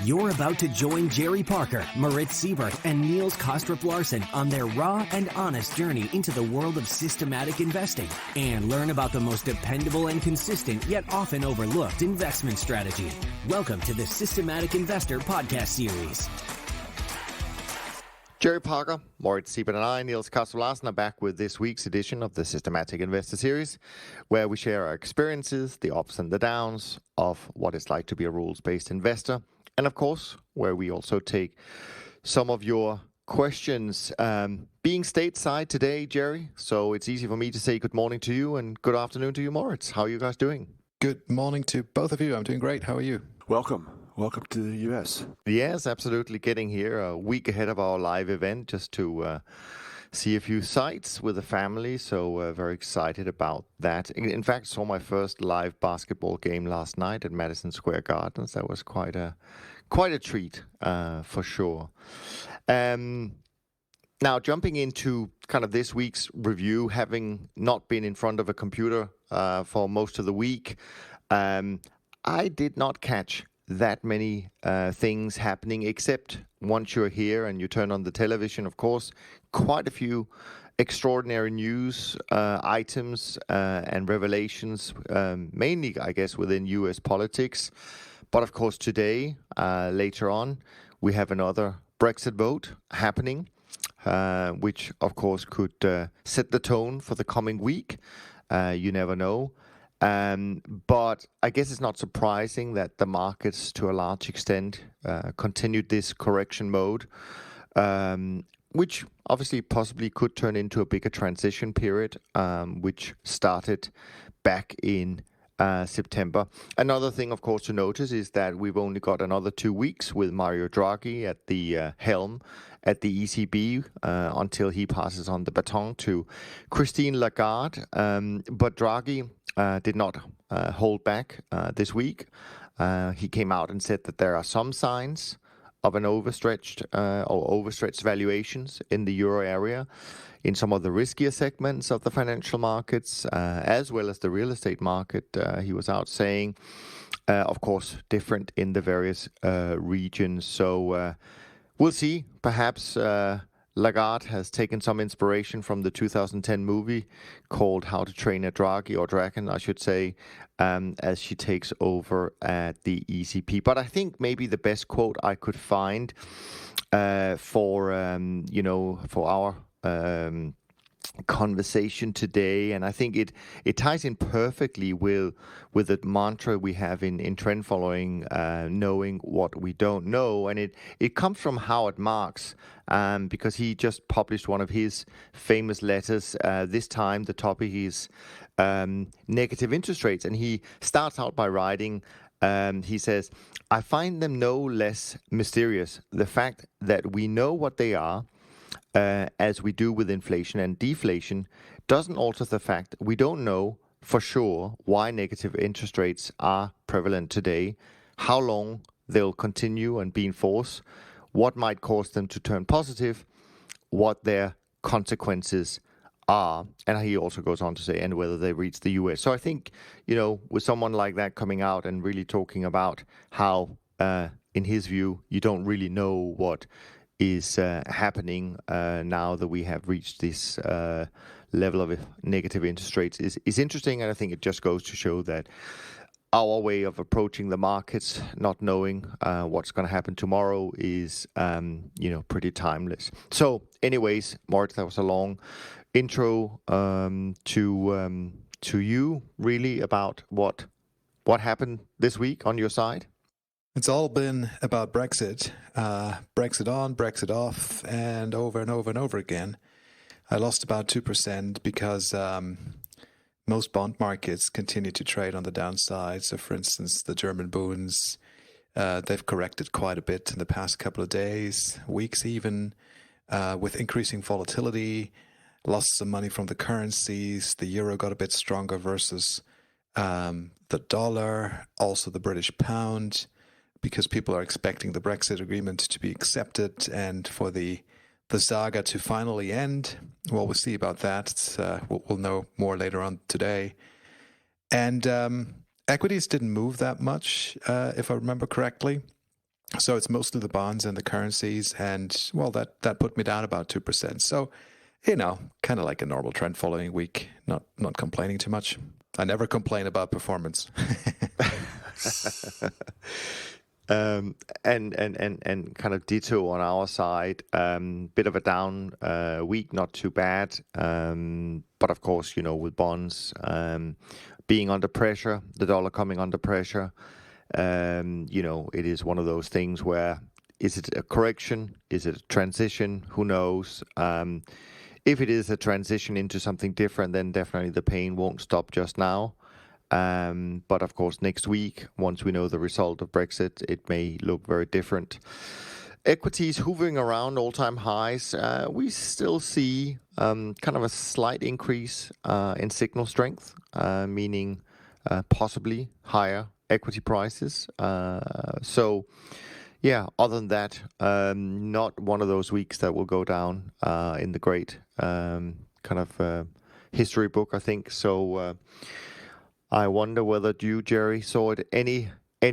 You're about to join Jerry Parker, Moritz Siebert, and Niels Kostrup-Larsen on their raw and honest journey into the world of systematic investing and learn about the most dependable and consistent yet often overlooked investment strategy. Welcome to the Systematic Investor podcast series. Jerry Parker, Moritz Siebert, and I, Niels Kostrup-Larsen, are back with this week's edition of the Systematic Investor Series, where we share our experiences, the ups and the downs of what it's like to be a rules-based investor, and of course, where we also take some of your questions. Being stateside today, Jerry, so it's easy for me to say good morning to you and good afternoon to you, Moritz. How are you guys doing? Good morning to both of you. I'm doing great. How are you? Welcome to the U.S. Yes, absolutely. Getting here a week ahead of our live event just to see a few sights with the family. So very excited about that. In fact, saw my first live basketball game last night at Madison Square Gardens. That was quite a treat for sure. Now, jumping into kind of this week's review, having not been in front of a computer for most of the week, I did not catch that many things happening, except once you're here and you turn on the television, of course, quite a few extraordinary news items and revelations, mainly, I guess, within U.S. politics. But of course, today, later on, we have another Brexit vote happening, which, of course, could set the tone for the coming week. You never know. But I guess it's not surprising that the markets, to a large extent, continued this correction mode, which obviously possibly could turn into a bigger transition period, which started back in September. Another thing, of course, to notice is that we've only got another 2 weeks with Mario Draghi at the helm at the ECB until he passes on the baton to Christine Lagarde. But Draghi did not hold back this week. He came out and said that there are some signs of an overstretched valuations in the euro area in some of the riskier segments of the financial markets, as well as the real estate market. He was out saying, of course, different in the various regions. So we'll see. Perhaps Lagarde has taken some inspiration from the 2010 movie called How to Train a Draghi, or Dragon, I should say, as she takes over at the ECB. But I think maybe the best quote I could find for our conversation today, and I think it ties in perfectly with the mantra we have in trend following, knowing what we don't know, and it comes from Howard Marks, because he just published one of his famous letters. This time the topic is negative interest rates, and he starts out by writing, he says, "I find them no less mysterious. The fact that we know what they are, as we do with inflation and deflation, doesn't alter the fact we don't know for sure why negative interest rates are prevalent today, how long they'll continue and be in force, what might cause them to turn positive, what their consequences are." And he also goes on to say, and whether they reach the US. So I think, with someone like that coming out and really talking about how, in his view, you don't really know what is happening now that we have reached this level of negative interest rates is interesting. And I think it just goes to show that our way of approaching the markets, not knowing what's going to happen tomorrow, is pretty timeless. So anyways, Moritz, that was a long intro to you, really, about what happened this week on your side. It's all been about Brexit. Brexit on, Brexit off, and over and over and over again. I lost about 2% because most bond markets continue to trade on the downside. So, for instance, the German bonds, they've corrected quite a bit in the past couple of days, weeks even, with increasing volatility, lost some money from the currencies. The euro got a bit stronger versus the dollar, also the British pound, because people are expecting the Brexit agreement to be accepted and for the saga to finally end. Well, we'll see about that. We'll know more later on today. And equities didn't move that much, if I remember correctly. So it's mostly the bonds and the currencies, and well, that put me down about 2%. So, kind of like a normal trend following week. Not complaining too much. I never complain about performance. And kind of ditto on our side. Bit of a down week, not too bad. But of course, with bonds being under pressure, the dollar coming under pressure, it is one of those things where, is it a correction? Is it a transition? Who knows? If it is a transition into something different, then definitely the pain won't stop just now. But of course, next week, once we know the result of Brexit, it may look very different. Equities hovering around all-time highs. We still see kind of a slight increase in signal strength, meaning possibly higher equity prices. So, other than that, not one of those weeks that will go down in the great history book, I think. So I wonder whether you, Jerry, saw it any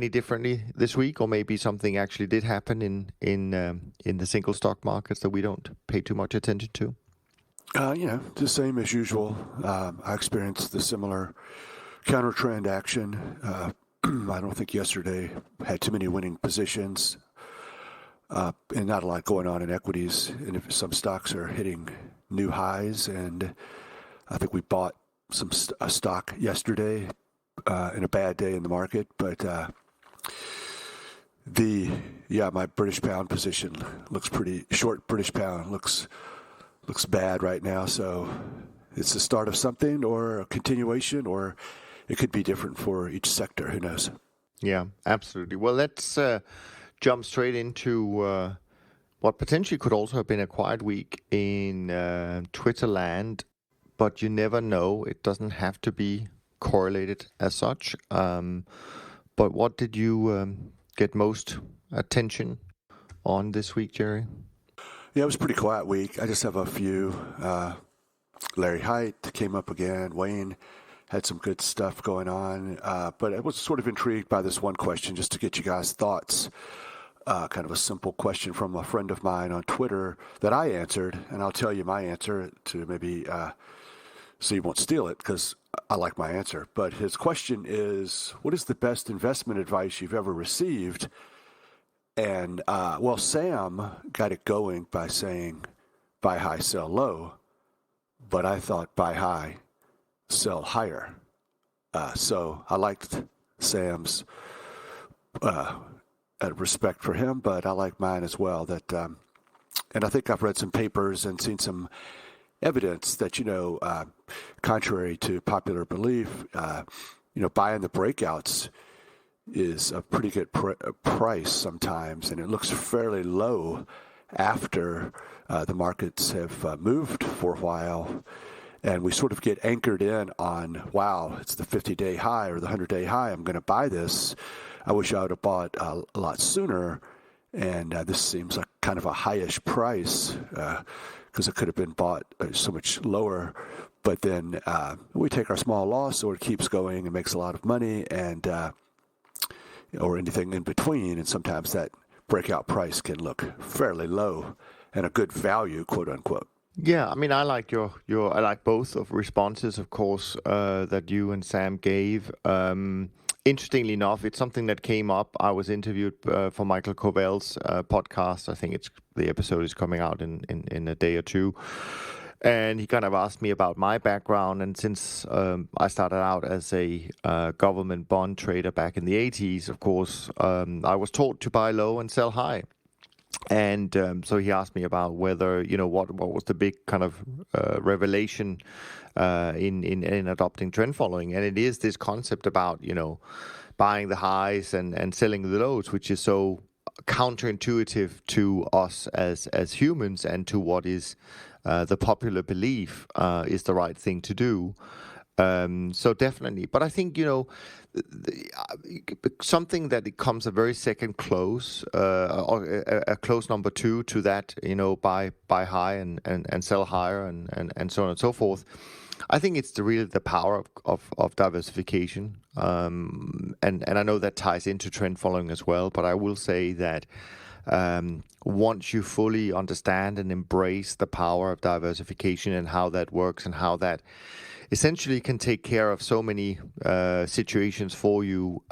differently this week, or maybe something actually did happen in the single stock markets that we don't pay too much attention to. The same as usual. I experienced the similar counter trend action. I don't think yesterday had too many winning positions, and not a lot going on in equities. And if some stocks are hitting new highs, and I think we bought a stock yesterday in a bad day in the market, but my British pound position looks pretty short. British pound looks bad right now, so it's the start of something, or a continuation, or it could be different for each sector. Who knows? Yeah, absolutely. Well, let's jump straight into what potentially could also have been a quiet week in Twitter land. But you never know. It doesn't have to be correlated as such. But what did you get most attention on this week, Jerry? Yeah, it was a pretty quiet week. I just have a few. Larry Hite came up again. Wayne had some good stuff going on. But I was sort of intrigued by this one question, just to get you guys' thoughts. Kind of a simple question from a friend of mine on Twitter that I answered. And I'll tell you my answer to maybe... so you won't steal it, because I like my answer. But his question is, what is the best investment advice you've ever received? And, Sam got it going by saying, buy high, sell low. But I thought, buy high, sell higher. So I liked Sam's respect for him, but I like mine as well. And I think I've read some papers and seen some evidence that, contrary to popular belief, buying the breakouts is a pretty good price sometimes, and it looks fairly low after the markets have moved for a while, and we sort of get anchored in on, wow, it's the 50-day high or the 100-day high, I'm going to buy this. I wish I would have bought a lot sooner, and this seems like kind of a highish price, because it could have been bought so much lower. But then we take our small loss, or it keeps going and makes a lot of money, and or anything in between. And sometimes that breakout price can look fairly low and a good value, quote unquote. Yeah, I mean, I like I like both of responses, of course, that you and Sam gave. Interestingly enough, it's something that came up. I was interviewed for Michael Covell's podcast. I think the episode is coming out in a day or two. And he kind of asked me about my background. And since I started out as a government bond trader back in the 80s, of course, I was taught to buy low and sell high. And so he asked me about whether, what was the big kind of revelation in adopting trend following. And it is this concept about, buying the highs and selling the lows, which is so counterintuitive to us as humans and to what is the popular belief is the right thing to do. So definitely. But I think, something that it comes a very second close, or a close number two to that, buy high and sell higher and so on and so forth, I think it's really the power of diversification, and I know that ties into trend following as well. But I will say that once you fully understand and embrace the power of diversification and how that works and how that essentially can take care of so many situations for you,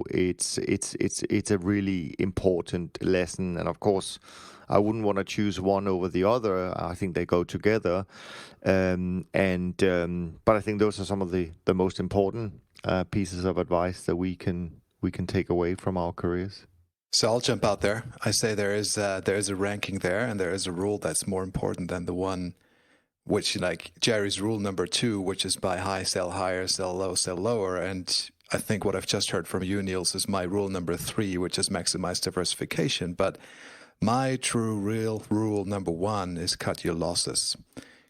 it's a really important lesson. And of course, I wouldn't want to choose one over the other. I think they go together. But I think those are some of the most important pieces of advice that we can take away from our careers. So I'll jump out there. I say there is a ranking there, and there is a rule that's more important than the one, which, like Jerry's rule number 2, which is buy high, sell higher, sell low, sell lower. And I think what I've just heard from you, Niels, is my rule number 3, which is maximize diversification. But my true real rule number 1 is cut your losses.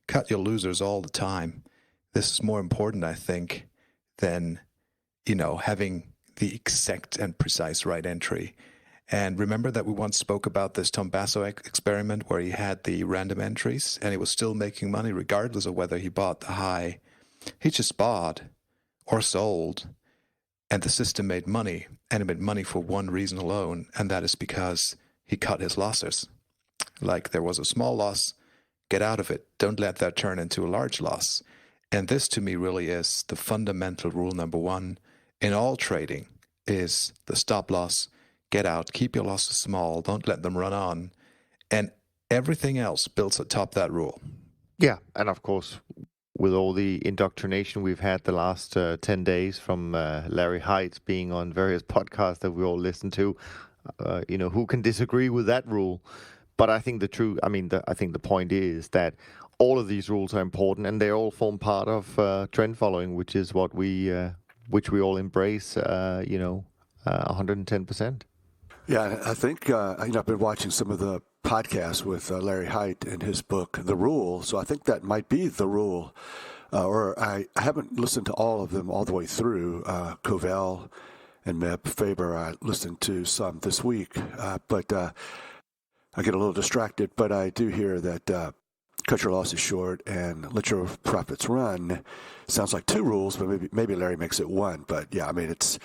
Cut your losers all the time. This is more important, I think, than, having the exact and precise right entry. And remember that we once spoke about this Tom Basso experiment where he had the random entries and he was still making money regardless of whether he bought the high. He just bought or sold, and the system made money, and it made money for one reason alone, and that is because he cut his losses. Like, there was a small loss, get out of it. Don't let that turn into a large loss. And this, to me, really is the fundamental rule number 1 in all trading, is the stop loss. Get out, keep your losses small, don't let them run on. And everything else builds atop that rule. Yeah, and of course, with all the indoctrination we've had the last 10 days from Larry Haidt being on various podcasts that we all listen to, who can disagree with that rule? But I think I think the point is that all of these rules are important, and they all form part of trend following, which is what we all embrace, 110%. Yeah, I think I've been watching some of the podcasts with Larry Haidt and his book, The Rule. So I think that might be the rule. Or I haven't listened to all of them all the way through. Covell and Meb Faber, I listened to some this week. But I get a little distracted. But I do hear that cut your losses short and let your profits run. Sounds like 2 rules, but maybe Larry makes it 1. But yeah, I mean, it's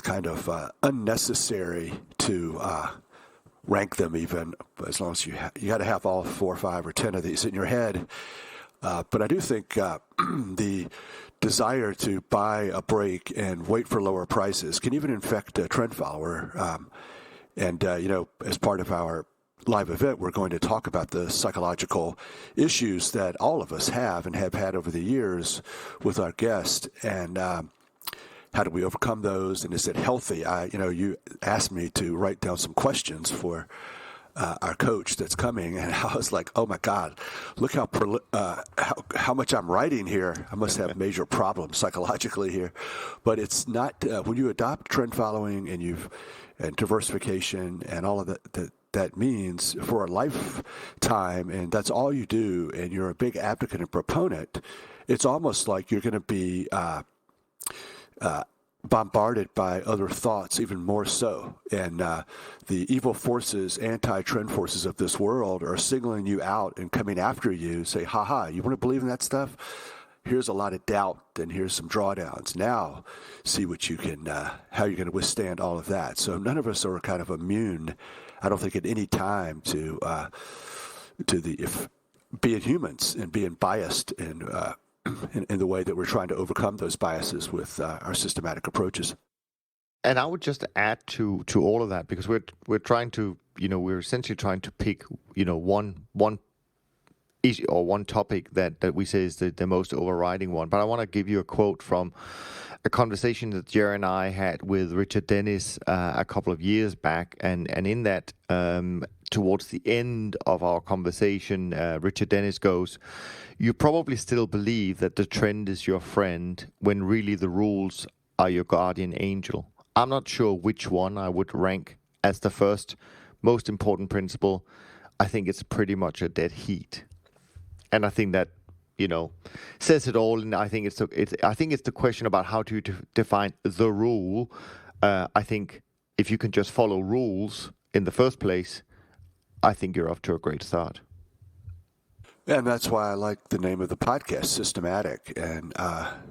kind of unnecessary to rank them, even as long as you got to have all 4 or 5 or 10 of these in your head. But I do think the desire to buy a break and wait for lower prices can even infect a trend follower. As part of our live event, we're going to talk about the psychological issues that all of us have and have had over the years with our guest, and how do we overcome those, and is it healthy? You asked me to write down some questions for our coach that's coming, and I was like, oh my God, look how much I'm writing here. I must have major problems psychologically here. But it's not, when you adopt trend following and diversification and all of that means for a lifetime, and that's all you do, and you're a big advocate and proponent, it's almost like you're going to be bombarded by other thoughts, even more so. And the evil forces, anti-trend forces of this world are singling you out and coming after you, say, ha, you want to believe in that stuff? Here's a lot of doubt, and here's some drawdowns. Now, see what you can, how you're going to withstand all of that. So none of us are kind of immune, I don't think, at any time to being humans and being biased and in the way that we're trying to overcome those biases with our systematic approaches. And I would just add to all of that, because we're trying to, we're essentially trying to pick, one issue or one topic that we say is the most overriding one. But I want to give you a quote from a conversation that Jerry and I had with Richard Dennis a couple of years back, and in that, towards the end of our conversation, Richard Dennis goes, "You probably still believe that the trend is your friend when really the rules are your guardian angel. I'm not sure which one I would rank as the first most important principle. I think it's pretty much a dead heat." And I think that, says it all. And I think it's the question about how to define the rule. I think if you can just follow rules in the first place, I think you're off to a great start. And that's why I like the name of the podcast, Systematic. And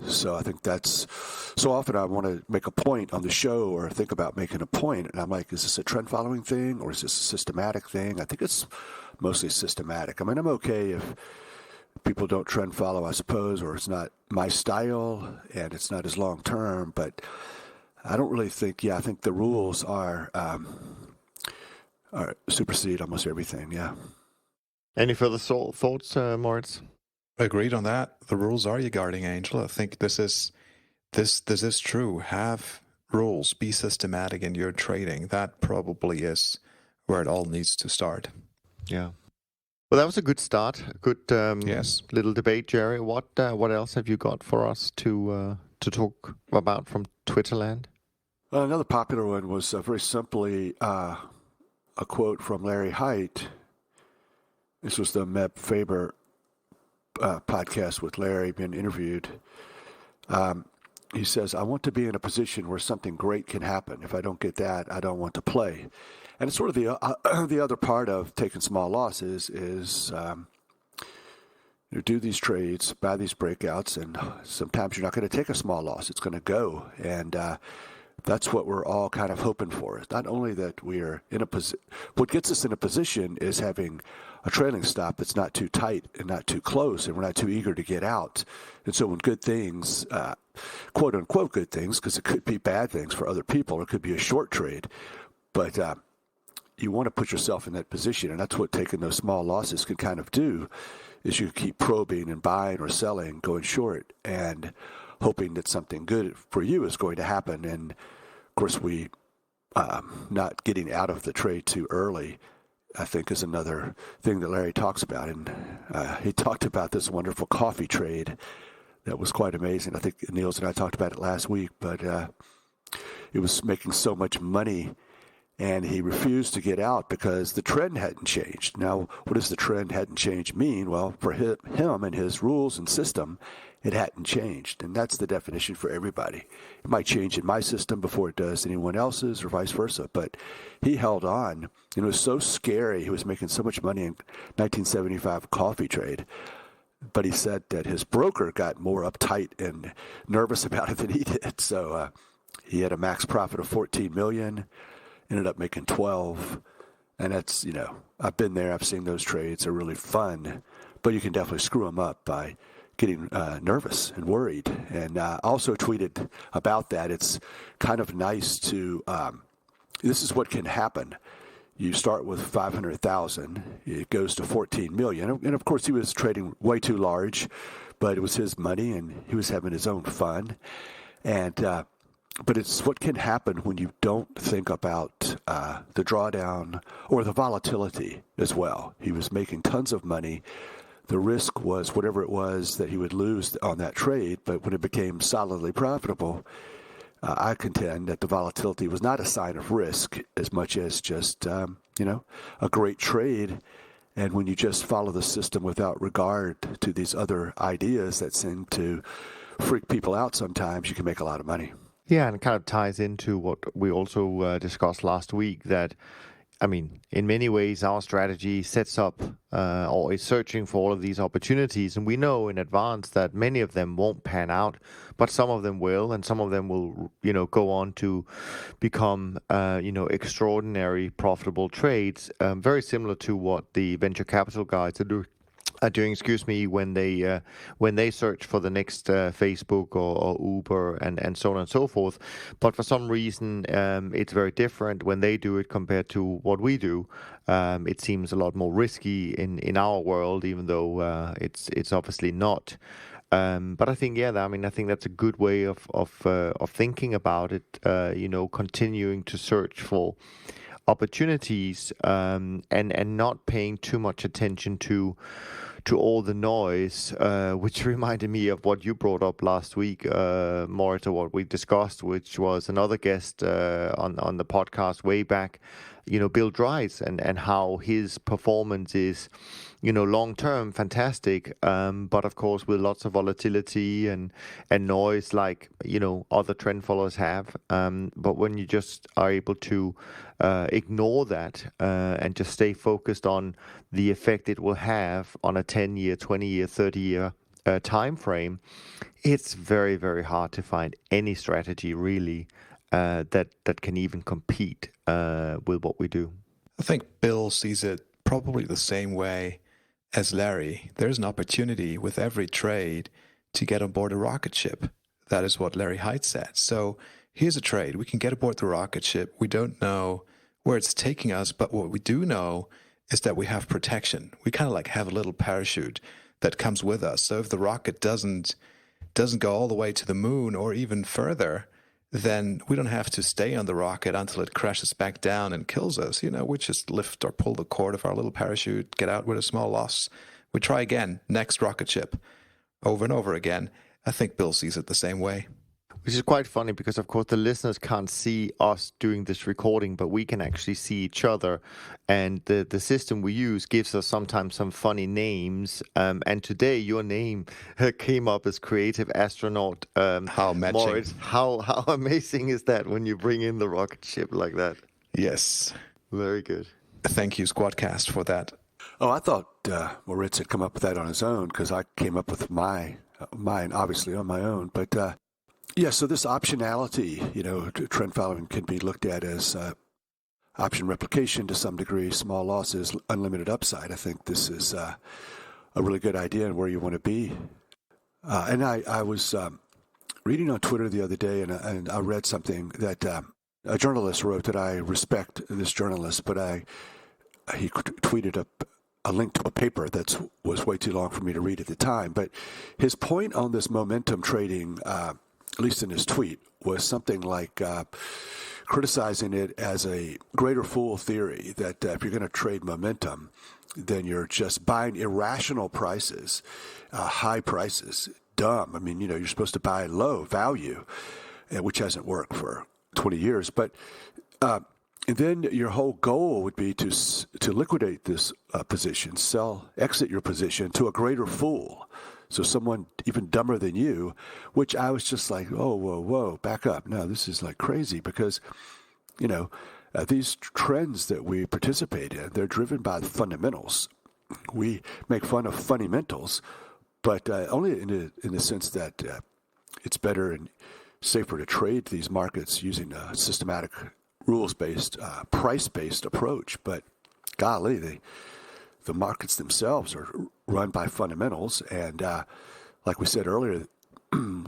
so I think that's so often I want to make a point on the show or think about making a point. And I'm like, is this a trend following thing or is this a systematic thing? I think it's mostly systematic. I mean, I'm okay if people don't trend follow, I suppose, or it's not my style and it's not as long term. But I don't really think, I think the rules are supersede almost everything. Yeah. Any further thoughts, Moritz? Agreed on that. The rules are your guardian angel. I think this is true. Have rules. Be systematic in your trading. That probably is where it all needs to start. Yeah. Well, that was a good start. A good Yes. little debate, Jerry. What else have you got for us to talk about from Twitterland? Another popular one was very simply a quote from Larry Hite. This was the Meb Faber podcast with Larry being interviewed. He says, I want to be in a position where something great can happen. If I don't get that, I don't want to play. And it's sort of the other part of taking small losses is do these trades, buy these breakouts, and sometimes you're not going to take a small loss. It's going to go. And that's what we're all kind of hoping for. It's not only that we are in a position, what gets us in a position is having a trailing stop that's not too tight and not too close, and we're not too eager to get out. And so when good things, quote unquote good things, because it could be bad things for other people, or it could be a short trade, but you want to put yourself in that position, and that's what taking those small losses can kind of do, is you keep probing and buying or selling, going short, and hoping that something good for you is going to happen. And of course, we not getting out of the trade too early, I think, is another thing that Larry talks about. And he talked about this wonderful coffee trade that was quite amazing. I think Niels and I talked about it last week, but it was making so much money, and he refused to get out because the trend hadn't changed. Now, what does the trend hadn't changed mean? Well, for him and his rules and system, it hadn't changed. And that's the definition for everybody. It might change in my system before it does anyone else's, or vice versa. But he held on. And it was so scary. He was making so much money in 1975 coffee trade. But he said that his broker got more uptight and nervous about it than he did. So he had a max profit of $14 million, ended up making 12. And that's, I've been there. I've seen those trades. They're really fun. But you can definitely screw them up by getting nervous and worried. And I also tweeted about that. It's kind of nice to, this is what can happen. You start with 500,000, it goes to 14 million. And of course he was trading way too large, but it was his money and he was having his own fun. And, but it's what can happen when you don't think about the drawdown or the volatility as well. He was making tons of money. The risk was whatever it was that he would lose on that trade, but when it became solidly profitable, I contend that the volatility was not a sign of risk as much as just, a great trade. And when you just follow the system without regard to these other ideas that seem to freak people out sometimes, you can make a lot of money. Yeah, and it kind of ties into what we also discussed last week, that in many ways, our strategy sets up or is searching for all of these opportunities. And we know in advance that many of them won't pan out, but some of them will. And some of them will, go on to become, extraordinary profitable trades, very similar to what the venture capital guys are doing. When they search for the next Facebook or Uber and so on and so forth. But for some reason, it's very different when they do it compared to what we do. It seems a lot more risky in our world, even though it's obviously not. But I think, I think that's a good way of thinking about it. Continuing to search for opportunities and not paying too much attention to all the noise, which reminded me of what you brought up last week, more to what we discussed, which was another guest on the podcast way back, Bill Dries, and how his performance is long term, fantastic. But of course, with lots of volatility and noise, like other trend followers have. But when you just are able to ignore that and just stay focused on the effect it will have on a 10-year, 20-year, 30-year time frame, it's very, very hard to find any strategy really that can even compete with what we do. I think Bill sees it probably the same way as Larry. There's an opportunity with every trade to get on board a rocket ship. That is what Larry Haidt said. So here's a trade. We can get aboard the rocket ship. We don't know where it's taking us, but what we do know is that we have protection. We kind of like have a little parachute that comes with us. So if the rocket doesn't go all the way to the moon or even further, then we don't have to stay on the rocket until it crashes back down and kills us. We just lift or pull the cord of our little parachute, get out with a small loss. We try again, next rocket ship, over and over again. I think Bill sees it the same way. Which is quite funny because, of course, the listeners can't see us doing this recording, but we can actually see each other. And the system we use gives us sometimes some funny names. And today, your name came up as Creative Astronaut. How matching. Moritz. How amazing is that when you bring in the rocket ship like that? Yes. Very good. Thank you, Squadcast, for that. Oh, I thought Moritz had come up with that on his own because I came up with mine, obviously, on my own. But yeah, so this optionality, trend following can be looked at as option replication to some degree, small losses, unlimited upside. I think this is a really good idea and where you want to be. And I was reading on Twitter the other day, and I read something that a journalist wrote that I respect this journalist, but he tweeted a link to a paper that was way too long for me to read at the time. But his point on this momentum trading, at least in his tweet, was something like criticizing it as a greater fool theory, that if you're going to trade momentum, then you're just buying irrational prices, high prices, dumb. I mean, you're supposed to buy low value, which hasn't worked for 20 years. But and then your whole goal would be to liquidate this position, exit your position to a greater fool. So someone even dumber than you, which I was just like, oh, whoa, back up. No, this is like crazy because, these trends that we participate in, they're driven by the fundamentals. We make fun of fundamentals, but only in the sense that it's better and safer to trade these markets using a systematic, rules-based, price-based approach. But golly, the markets themselves are run by fundamentals, and like we said earlier,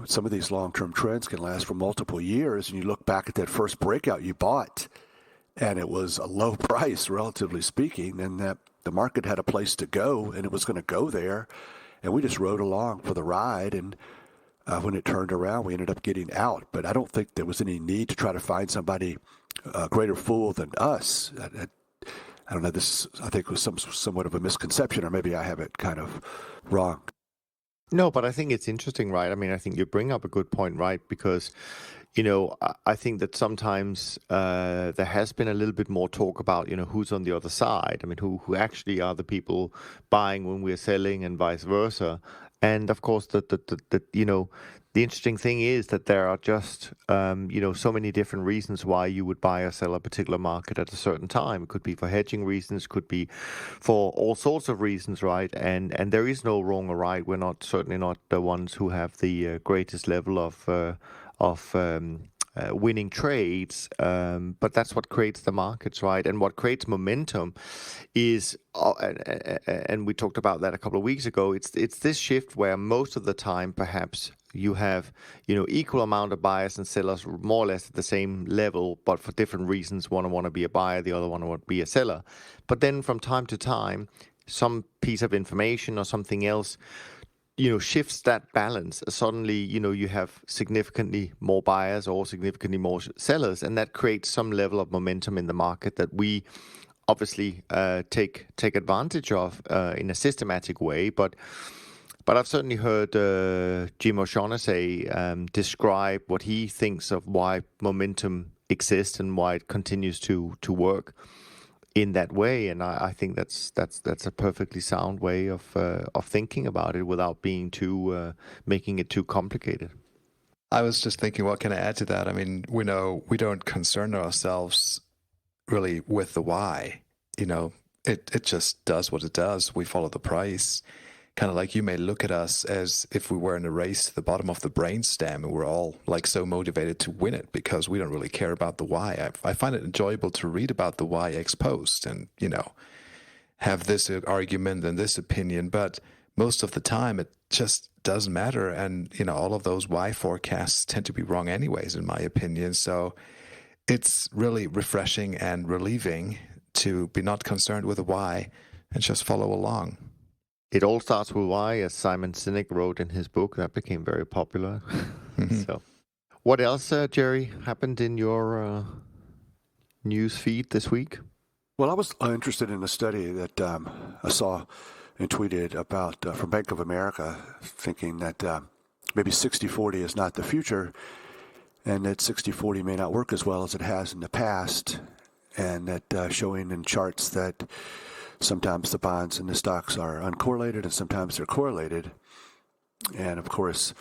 some of these long-term trends can last for multiple years, and you look back at that first breakout you bought, and it was a low price, relatively speaking, and that the market had a place to go, and it was going to go there, and we just rode along for the ride, and when it turned around, we ended up getting out. But I don't think there was any need to try to find somebody a greater fool than us. I don't know, this I think was somewhat of a misconception, or maybe I have it kind of wrong. No, but I think it's interesting, right? I mean, I think you bring up a good point, right? Because, I think that sometimes there has been a little bit more talk about, who's on the other side. I mean, who actually are the people buying when we're selling and vice versa. And of course, the interesting thing is that there are just, so many different reasons why you would buy or sell a particular market at a certain time. It could be for hedging reasons, could be for all sorts of reasons, right? And there is no wrong or right. We're certainly not the ones who have the greatest level of winning trades, but that's what creates the markets, right? And what creates momentum is, and we talked about that a couple of weeks ago. It's this shift where most of the time, perhaps, you have equal amount of buyers and sellers more or less at the same level, but for different reasons. One want to be a buyer, the other one want to be a seller. But then from time to time, some piece of information or something else shifts that balance. Suddenly, you have significantly more buyers or significantly more sellers, and that creates some level of momentum in the market that we obviously take advantage of in a systematic way. But I've certainly heard Jim O'Shaughnessy describe what he thinks of why momentum exists and why it continues to work. in that way, and I think that's a perfectly sound way of thinking about it without being too making it too complicated. I was just thinking, what can I add to that? I mean, we know we don't concern ourselves really with the why. It just does what it does. We follow the price. Kind of like you may look at us as if we were in a race to the bottom of the brainstem and we're all like so motivated to win it because we don't really care about the why. I find it enjoyable to read about the why ex post and, have this argument and this opinion, but most of the time it just doesn't matter. And, all of those why forecasts tend to be wrong anyways, in my opinion. So it's really refreshing and relieving to be not concerned with the why and just follow along. It all starts with why, as Simon Sinek wrote in his book. That became very popular. So, what else, Jerry, happened in your news feed this week? Well, I was interested in a study that I saw and tweeted about from Bank of America, thinking that maybe 60-40 is not the future, and that 60-40 may not work as well as it has in the past, and that showing in charts that sometimes the bonds and the stocks are uncorrelated and sometimes they're correlated. And of course,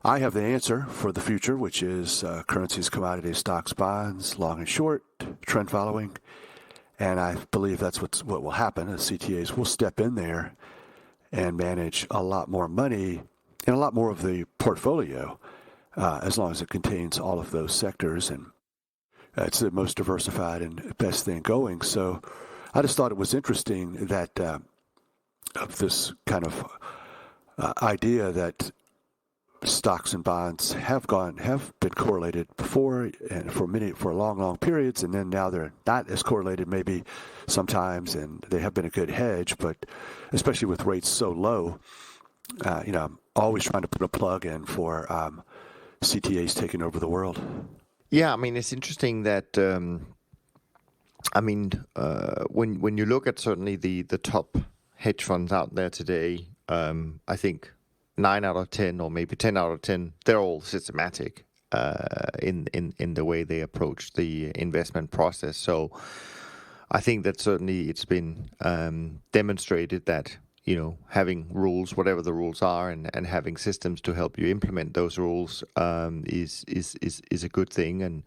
I have the answer for the future, which is currencies, commodities, stocks, bonds, long and short, trend following. And I believe that's what will happen. The CTAs will step in there and manage a lot more money and a lot more of the portfolio, as long as it contains all of those sectors. And it's the most diversified and best thing going. So I just thought it was interesting that of this kind of idea that stocks and bonds have been correlated before and for long periods, and then now they're not as correlated maybe sometimes, and they have been a good hedge, but especially with rates so low, I'm always trying to put a plug in for CTAs taking over the world. Yeah, I mean, it's interesting that when you look at certainly the top hedge funds out there today, I think 9 out of 10 or maybe 10 out of 10, they're all systematic in the way they approach the investment process. So I think that certainly it's been demonstrated that having rules, whatever the rules are, and having systems to help you implement those rules is a good thing and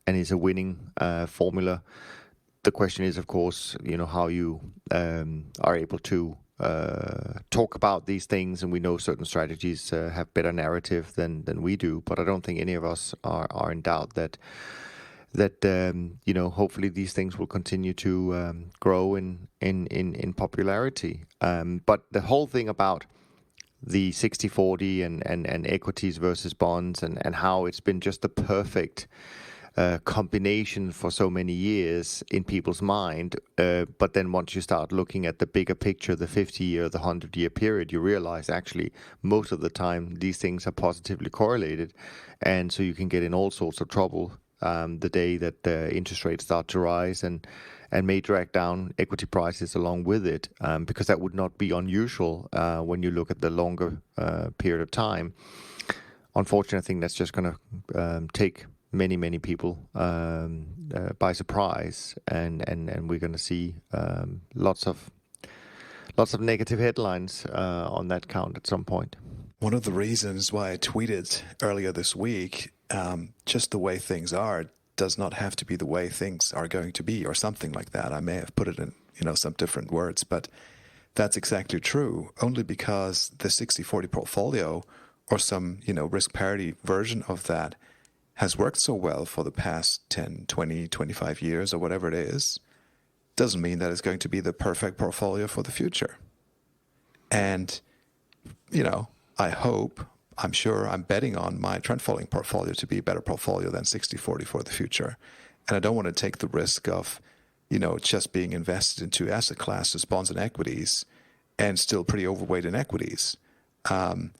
is a winning formula. The question is, of course, how you are able to talk about these things, and we know certain strategies have better narrative than we do, but I don't think any of us are in doubt that hopefully these things will continue to grow in popularity. But the whole thing about the 60-40 and equities versus bonds and how it's been just the perfect combination for so many years in people's mind, but then once you start looking at the bigger picture, the 50-year, the 100-year period, you realize actually most of the time these things are positively correlated, and so you can get in all sorts of trouble the day that interest rates start to rise and may drag down equity prices along with it, because that would not be unusual when you look at the longer period of time. Unfortunately, I think that's just going to take many people by surprise, and we're going to see lots of negative headlines on that count at some point. One of the reasons why I tweeted earlier this week, just the way things are does not have to be the way things are going to be, or something like that. I may have put it in some different words, but that's exactly true. Only because the 60-40 portfolio, or some risk parity version of that, has worked so well for the past 10, 20, 25 years or whatever it is, doesn't mean that it's going to be the perfect portfolio for the future. And, I'm sure I'm betting on my trend following portfolio to be a better portfolio than 60-40 for the future. And I don't want to take the risk of, just being invested into asset classes, bonds and equities, and still pretty overweight in equities, and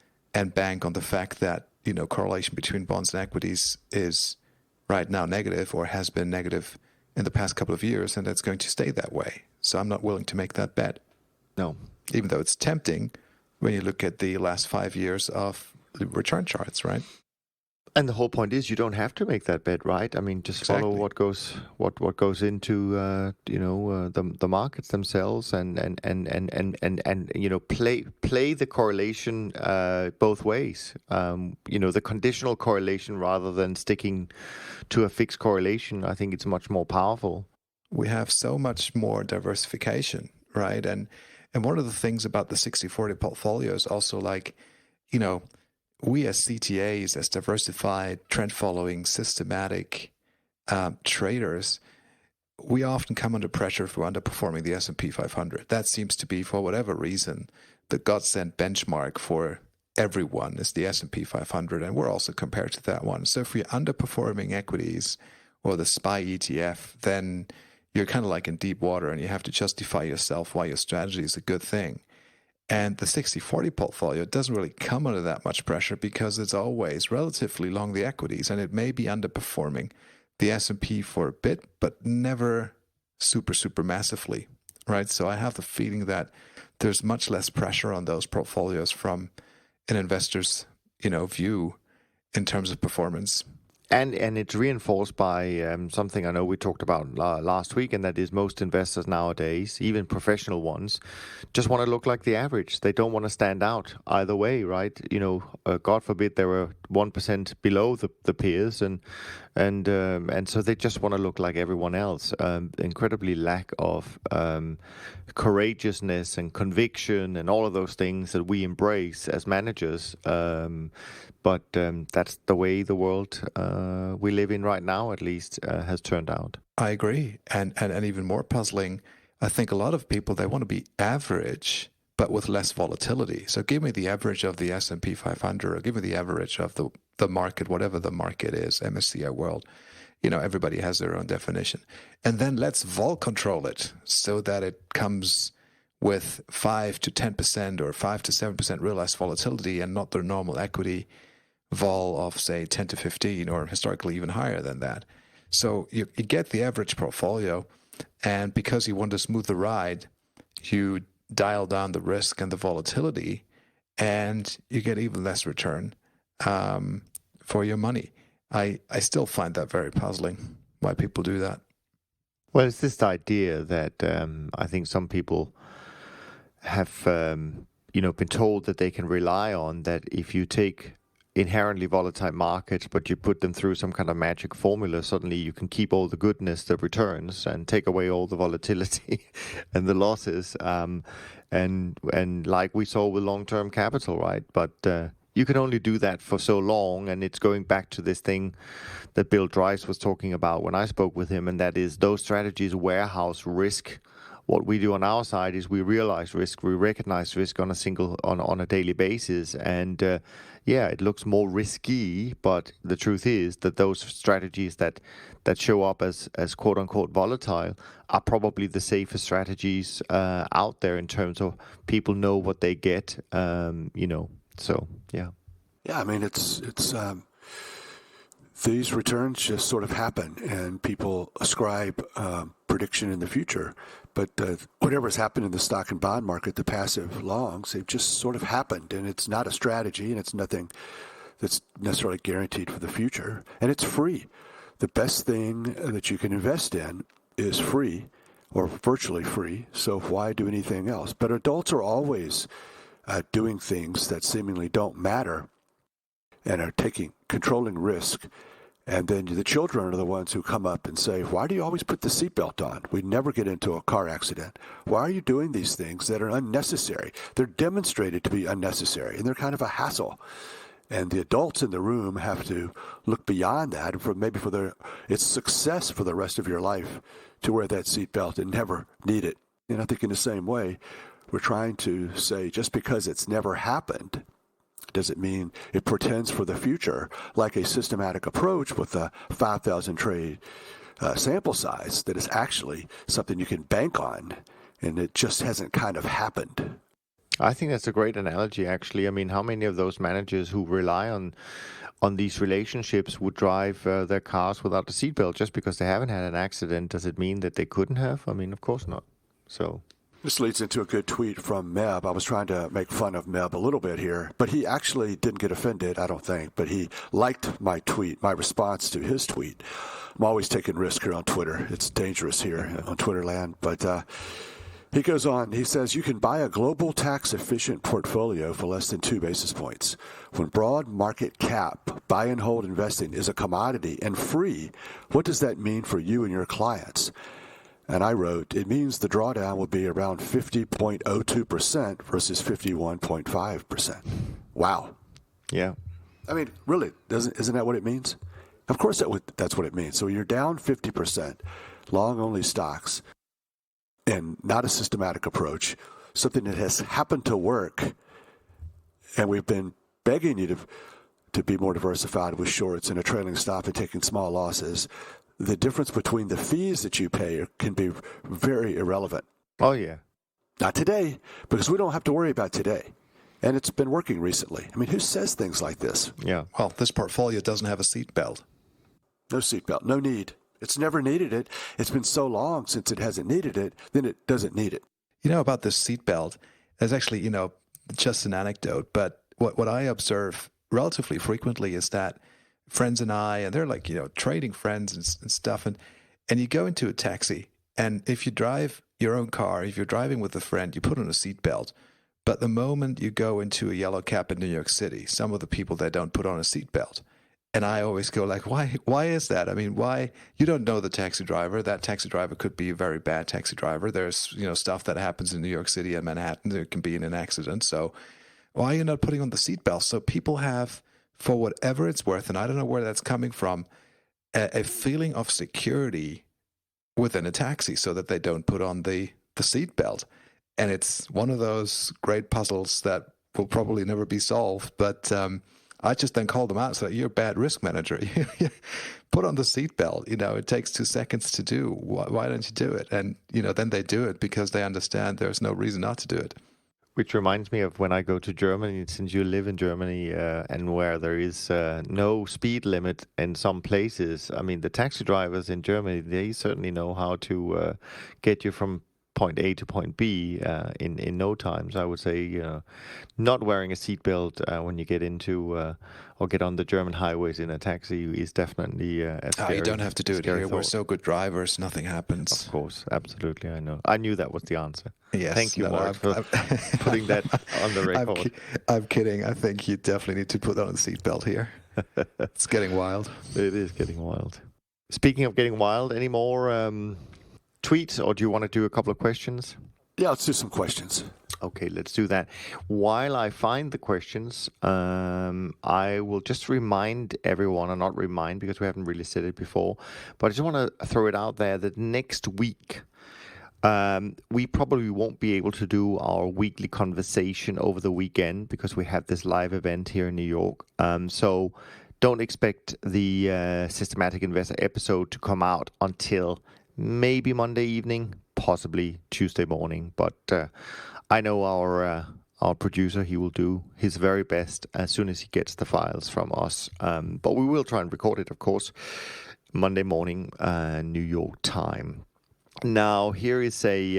bank on the fact that correlation between bonds and equities is right now negative, or has been negative in the past couple of years, and that's going to stay that way. So I'm not willing to make that bet. No. Even though it's tempting when you look at the last 5 years of return charts, right? And the whole point is you don't have to make that bet, right? I mean, just follow what goes into the markets themselves, and play the correlation both ways. The conditional correlation rather than sticking to a fixed correlation. I think it's much more powerful. We have so much more diversification, right? And one of the things about the 60/40 portfolio is also like, we as CTAs, as diversified, trend-following, systematic traders, we often come under pressure for underperforming the S&P 500. That seems to be, for whatever reason, the God-sent benchmark for everyone is the S&P 500, and we're also compared to that one. So if you're underperforming equities or the SPY ETF, then you're kind of like in deep water, and you have to justify yourself why your strategy is a good thing. And the 60/40 portfolio doesn't really come under that much pressure because it's always relatively long the equities, and it may be underperforming the S&P for a bit, but never super, super massively, right? So I have the feeling that there's much less pressure on those portfolios from an investor's, view in terms of performance. And it's reinforced by something I know we talked about last week, and that is most investors nowadays, even professional ones, just want to look like the average. They don't want to stand out either way, right? God forbid they were 1% below the peers, and so they just want to look like everyone else. Incredibly lack of courageousness and conviction and all of those things that we embrace as managers. But that's the way the world we live in right now, at least, has turned out. I agree. And even more puzzling, I think a lot of people, they want to be average, but with less volatility. So give me the average of the S&P 500, or give me the average of the market, whatever the market is, MSCI World. Everybody has their own definition. And then let's vol control it so that it comes with 5 to 10% or 5 to 7% realized volatility, and not their normal equity vol of, say, 10 to 15, or historically even higher than that. So you get the average portfolio, and because you want to smooth the ride, you dial down the risk and the volatility, and you get even less return for your money. I still find that very puzzling, why people do that. Well, it's this idea that I think some people have been told that they can rely on, that if you take inherently volatile markets, but you put them through some kind of magic formula, suddenly you can keep all the goodness, the returns, and take away all the volatility and the losses. And like we saw with long-term capital, right? But you can only do that for so long, and it's going back to this thing that Bill Dries was talking about when I spoke with him, and that is those strategies warehouse risk. What we do on our side is we realize risk, we recognize risk on a daily basis, and it looks more risky, but the truth is that those strategies that show up as quote unquote volatile are probably the safest strategies out there in terms of people know what they get. So yeah. Yeah, I mean it's these returns just sort of happen, and people ascribe prediction in the future. But whatever's happened in the stock and bond market, the passive longs, they've just sort of happened, and it's not a strategy, and it's nothing that's necessarily guaranteed for the future, and it's free. The best thing that you can invest in is free, or virtually free, so why do anything else? But adults are always doing things that seemingly don't matter and are controlling risk. And then the children are the ones who come up and say, why do you always put the seatbelt on? We never get into a car accident. Why are you doing these things that are unnecessary? They're demonstrated to be unnecessary, and they're kind of a hassle. And the adults in the room have to look beyond that, and for its success for the rest of your life, to wear that seatbelt and never need it. And I think in the same way, we're trying to say just because it's never happened doesn't mean it portends for the future, like a systematic approach with a 5,000 trade sample size that is actually something you can bank on, and it just hasn't kind of happened. I think that's a great analogy, actually. I mean, how many of those managers who rely on these relationships would drive their cars without a seatbelt just because they haven't had an accident? Does it mean that they couldn't have? I mean, of course not. So This leads into a good tweet from Meb. I was trying to make fun of Meb a little bit here, but he actually didn't get offended, I don't think, but he liked my tweet, my response to his tweet. I'm always taking risk here on Twitter. It's dangerous here on Twitter land, but he goes on, he says, you can buy a global tax-efficient portfolio for less than 2 basis points. When broad market cap, buy and hold investing is a commodity and free, what does that mean for you and your clients? And I wrote, it means the drawdown will be around 50.02% versus 51.5%. Wow. Yeah. I mean, really, isn't that what it means? Of course that's what it means. So you're down 50%, long-only stocks, and not a systematic approach, something that has happened to work, and we've been begging you to be more diversified with shorts and a trailing stop and taking small losses. The difference between the fees that you pay can be very irrelevant. Oh, yeah. Not today, because we don't have to worry about today. And it's been working recently. I mean, who says things like this? Yeah. Well, this portfolio doesn't have a seatbelt. No seatbelt, no need. It's never needed it. It's been so long since it hasn't needed it, then it doesn't need it. You know, about this seatbelt, there's actually, just an anecdote, but what I observe relatively frequently is that friends and I, and they're like, trading friends and stuff, and you go into a taxi, and if you drive your own car, if you're driving with a friend, you put on a seatbelt. But the moment you go into a yellow cab in New York City, some of the people, they don't put on a seatbelt. And I always go like, why is that? I mean, why? You don't know the taxi driver. That taxi driver could be a very bad taxi driver. There's, stuff that happens in New York City and Manhattan. There can be in an accident. So why are you not putting on the seatbelt? So people have, for whatever it's worth, and I don't know where that's coming from, a feeling of security within a taxi so that they don't put on the seatbelt. And it's one of those great puzzles that will probably never be solved. But I just then call them out and say, you're a bad risk manager. Put on the seatbelt. It takes 2 seconds to do. Why don't you do it? And, then they do it because they understand there's no reason not to do it. Which reminds me of when I go to Germany, since you live in Germany and where there is no speed limit in some places. I mean, the taxi drivers in Germany, they certainly know how to get you from point A to point B in no time. So I would say, not wearing a seatbelt when you get into or get on the German highways in a taxi is definitely a scary, you don't have to do it here. thought. We're so good drivers, nothing happens. Of course, absolutely, I know. I knew that was the answer. Yes, Thank you, Mark, for putting that on the record. I'm kidding. I think you definitely need to put on a seatbelt here. It's getting wild. It is getting wild. Speaking of getting wild, any more tweets, or do you want to do a couple of questions? Yeah, let's do some questions. Okay, let's do that. While I find the questions, I will just remind everyone, or not remind because we haven't really said it before, but I just want to throw it out there that next week, we probably won't be able to do our weekly conversation over the weekend because we have this live event here in New York. So don't expect the Systematic Investor episode to come out until maybe Monday evening, possibly Tuesday morning. But I know our producer, he will do his very best as soon as he gets the files from us. But we will try and record it, of course, Monday morning, New York time. Now, here is a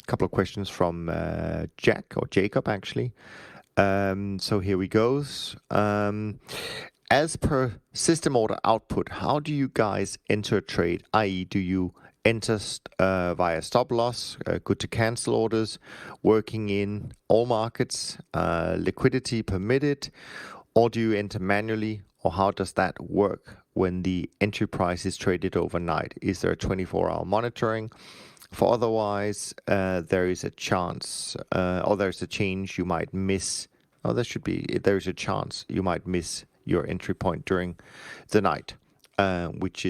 couple of questions from Jacob, actually. So here we goes. As per system order output, how do you guys enter a trade? I.e., do you enter via stop loss, good to cancel orders, working in all markets, liquidity permitted, or do you enter manually, or how does that work when the entry price is traded overnight? Is there a 24-hour monitoring? For otherwise, there is a chance, or there's a change you might miss. There's a chance you might miss your entry point during the night, which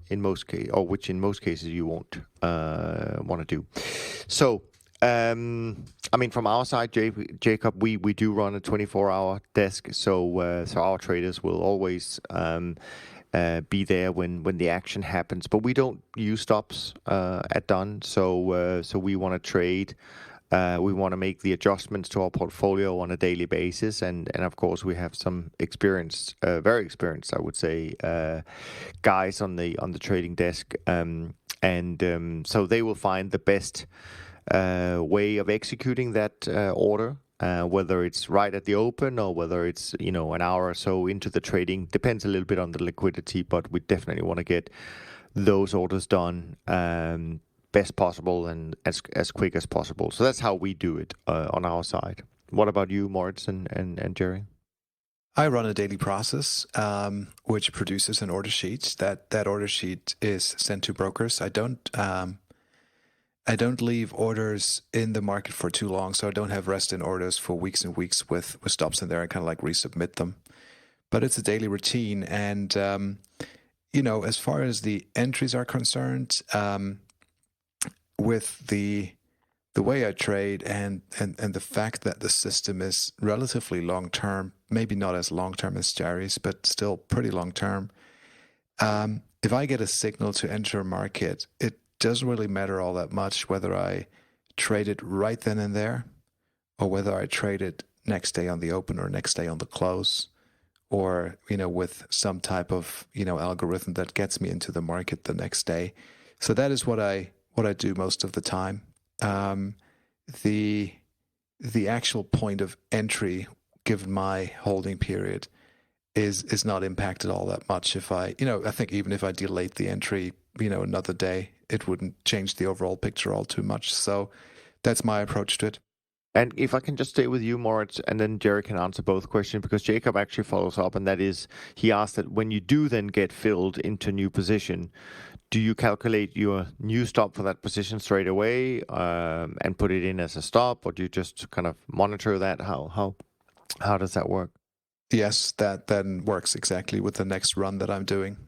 in most cases you won't want to do. So, from our side, Jacob, we do run a 24-hour desk, so our traders will always be there when the action happens. But we don't use stops at done, so we want to trade. We want to make the adjustments to our portfolio on a daily basis, and of course we have some experienced, very experienced, I would say, guys on the trading desk, so they will find the best way of executing that order. Whether it's right at the open or whether it's an hour or so into the trading, depends a little bit on the liquidity, but we definitely want to get those orders done best possible and as quick as possible. So that's how we do it on our side. What about you, Moritz and Jerry? I run a daily process which produces an order sheet. That order sheet is sent to brokers. I don't leave orders in the market for too long, so I don't have rest in orders for weeks and weeks with stops in there. I kind of like resubmit them. But it's a daily routine. And, as far as the entries are concerned, with the way I trade and the fact that the system is relatively long-term, maybe not as long-term as Jerry's, but still pretty long-term, if I get a signal to enter a market, it doesn't really matter all that much whether I trade it right then and there or whether I trade it next day on the open or next day on the close or, with some type of, algorithm that gets me into the market the next day. So that is what I do most of the time. The actual point of entry, given my holding period, is not impacted all that much. If I think even if I delayed the entry, another day, it wouldn't change the overall picture all too much. So that's my approach to it. And if I can just stay with you, Moritz, and then Jerry can answer both questions, because Jacob actually follows up, and that is, he asked that when you do then get filled into new position, do you calculate your new stop for that position straight away and put it in as a stop, or do you just kind of monitor that? How does that work? Yes, that then works exactly with the next run that I'm doing.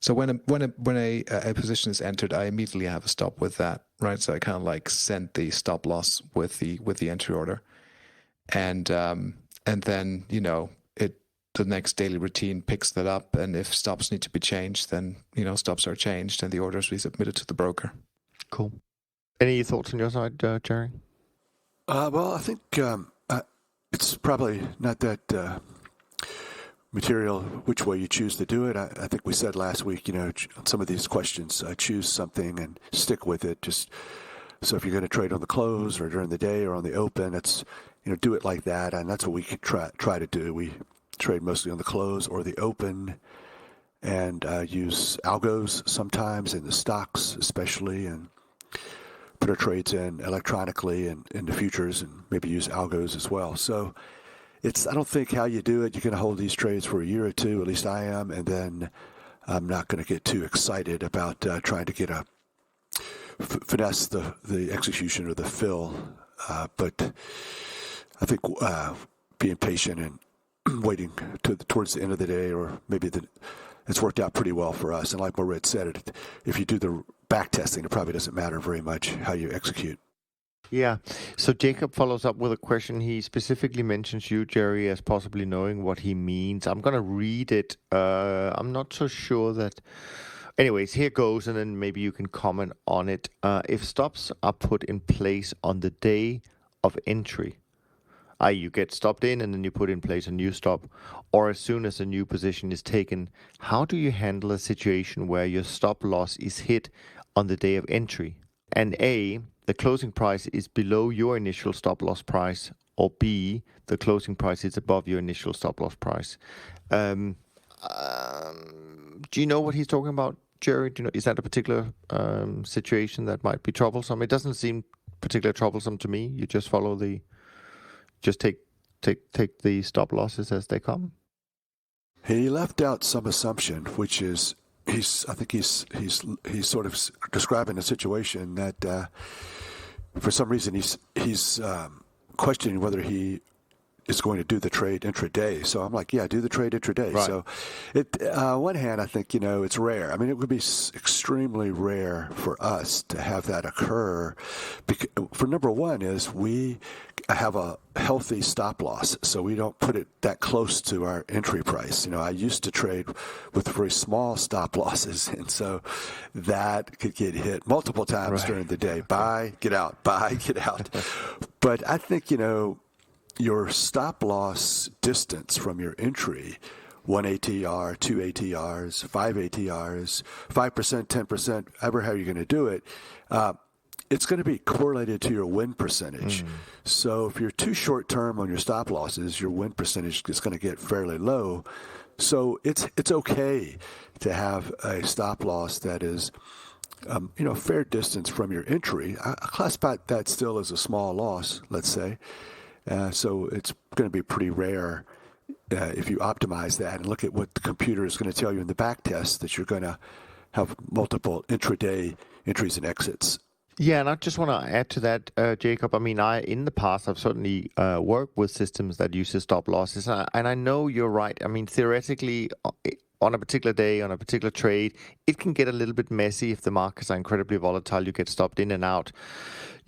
So when a position is entered, I immediately have a stop with that, right? So I kind of like send the stop loss with the entry order, and then the next daily routine picks that up, and if stops need to be changed, then stops are changed and the orders resubmitted to the broker. Cool. Any thoughts on your side, Jerry? Well, I think it's probably not that material which way you choose to do it. I think we said last week, on some of these questions, choose something and stick with it. Just so if you're going to trade on the close or during the day or on the open, it's do it like that, and that's what we can try to do. We trade mostly on the close or the open, and use algos sometimes in the stocks, especially, and put our trades in electronically and in the futures, and maybe use algos as well. So I don't think how you do it, you're going to hold these trades for a year or two, at least I am, and then I'm not going to get too excited about trying to get finesse the execution or the fill. But I think being patient and waiting towards the end of the day, or maybe it's worked out pretty well for us. And like Moritz said, if you do the back testing, it probably doesn't matter very much how you execute. Yeah. So Jacob follows up with a question. He specifically mentions you, Jerry, as possibly knowing what he means. I'm going to read it. I'm not so sure that... Anyways, here goes, and then maybe you can comment on it. If stops are put in place on the day of entry, i.e. you get stopped in and then you put in place a new stop, or as soon as a new position is taken, how do you handle a situation where your stop loss is hit on the day of entry? And A, the closing price is below your initial stop loss price, or B, the closing price is above your initial stop loss price. Do you know what he's talking about, Jerry? Do you know, is that a particular situation that might be troublesome? It doesn't seem particularly troublesome to me. You just take the stop losses as they come. He left out some assumption, which is I think he's sort of describing a situation that for some reason he's questioning whether he is going to do the trade intraday. So I'm like, yeah, do the trade intraday. Right. So on one hand, I think, it's rare. I mean, it would be extremely rare for us to have that occur. For number one is we have a healthy stop loss, so we don't put it that close to our entry price. I used to trade with very small stop losses, and so that could get hit multiple times during the day. Buy, get out, buy, get out. But I think, your stop loss distance from your entry, 1 ATR, 2 ATRs, 5 ATRs, 5%, 10%, however you're going to do it, it's going to be correlated to your win percentage. So if you're too short term on your stop losses, your win percentage is going to get fairly low. So it's okay to have a stop loss that is a fair distance from your entry. I classify that still as a small loss, let's say. So it's going to be pretty rare if you optimize that and look at what the computer is going to tell you in the backtest, that you're going to have multiple intraday entries and exits. Yeah, and I just want to add to that, Jacob. I mean, in the past, I've certainly worked with systems that use stop losses, and I know you're right. I mean, theoretically, on a particular day, on a particular trade, it can get a little bit messy if the markets are incredibly volatile. You get stopped in and out,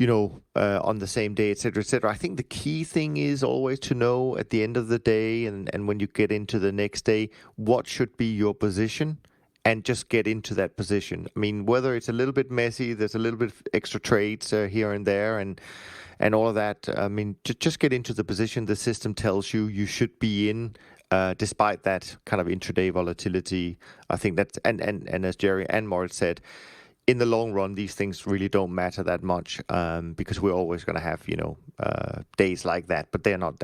on the same day, et cetera, et cetera. I think the key thing is always to know at the end of the day and when you get into the next day, what should be your position, and just get into that position. I mean, whether it's a little bit messy, there's a little bit of extra trades here and there, and all of that. I mean, just get into the position the system tells you should be in, despite that kind of intraday volatility. I think that's and as Jerry and Moritz said, in the long run, these things really don't matter that much, because we're always going to have days like that, but they're not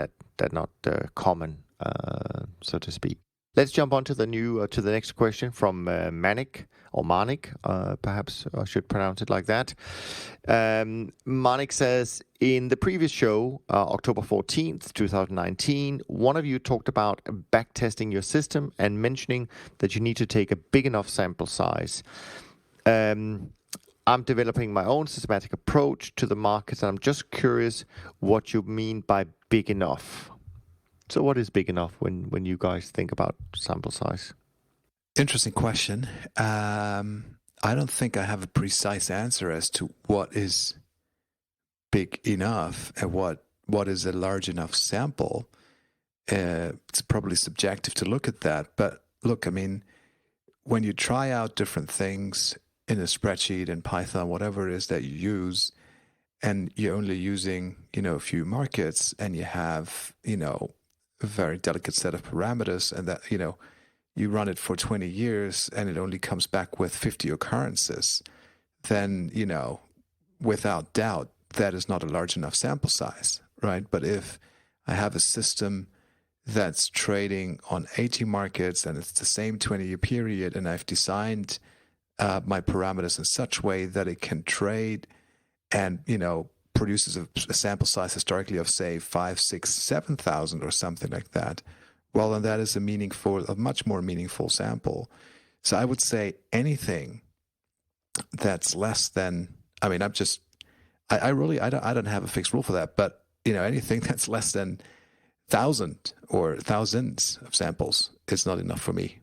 common, so to speak. Let's jump on to the next question from Maniq, perhaps I should pronounce it like that. Maniq says, in the previous show, October 14th, 2019, one of you talked about backtesting your system and mentioning that you need to take a big enough sample size. I'm developing my own systematic approach to the markets, and I'm just curious what you mean by big enough. So what is big enough when you guys think about sample size? Interesting question. I don't think I have a precise answer as to what is big enough and what is a large enough sample. It's probably subjective to look at that. But look, I mean, when you try out different things in a spreadsheet, in Python, whatever it is that you use, and you're only using, a few markets, and you have, a very delicate set of parameters, and that, you run it for 20 years and it only comes back with 50 occurrences, then, without doubt, that is not a large enough sample size, right? But if I have a system that's trading on 80 markets and it's the same 20-year period, and I've designed my parameters in such a way that it can trade and, produces a sample size historically of, say, 5, 6, 7,000 or something like that, well, then that is a much more meaningful sample. So I would say anything that's less than, I mean, I don't have a fixed rule for that, but, anything that's less than 1,000 or thousands of samples is not enough for me.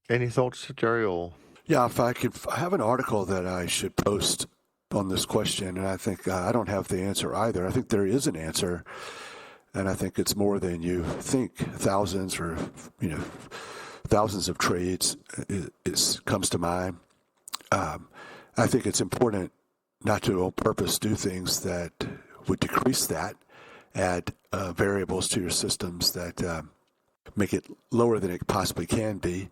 Any thoughts, Jerry? Or yeah, if I have an article that I should post on this question, and I think I don't have the answer either. I think there is an answer, and I think it's more than you think. Thousands or thousands of trades comes to mind. I think it's important not to on purpose do things that would decrease that, add variables to your systems that make it lower than it possibly can be.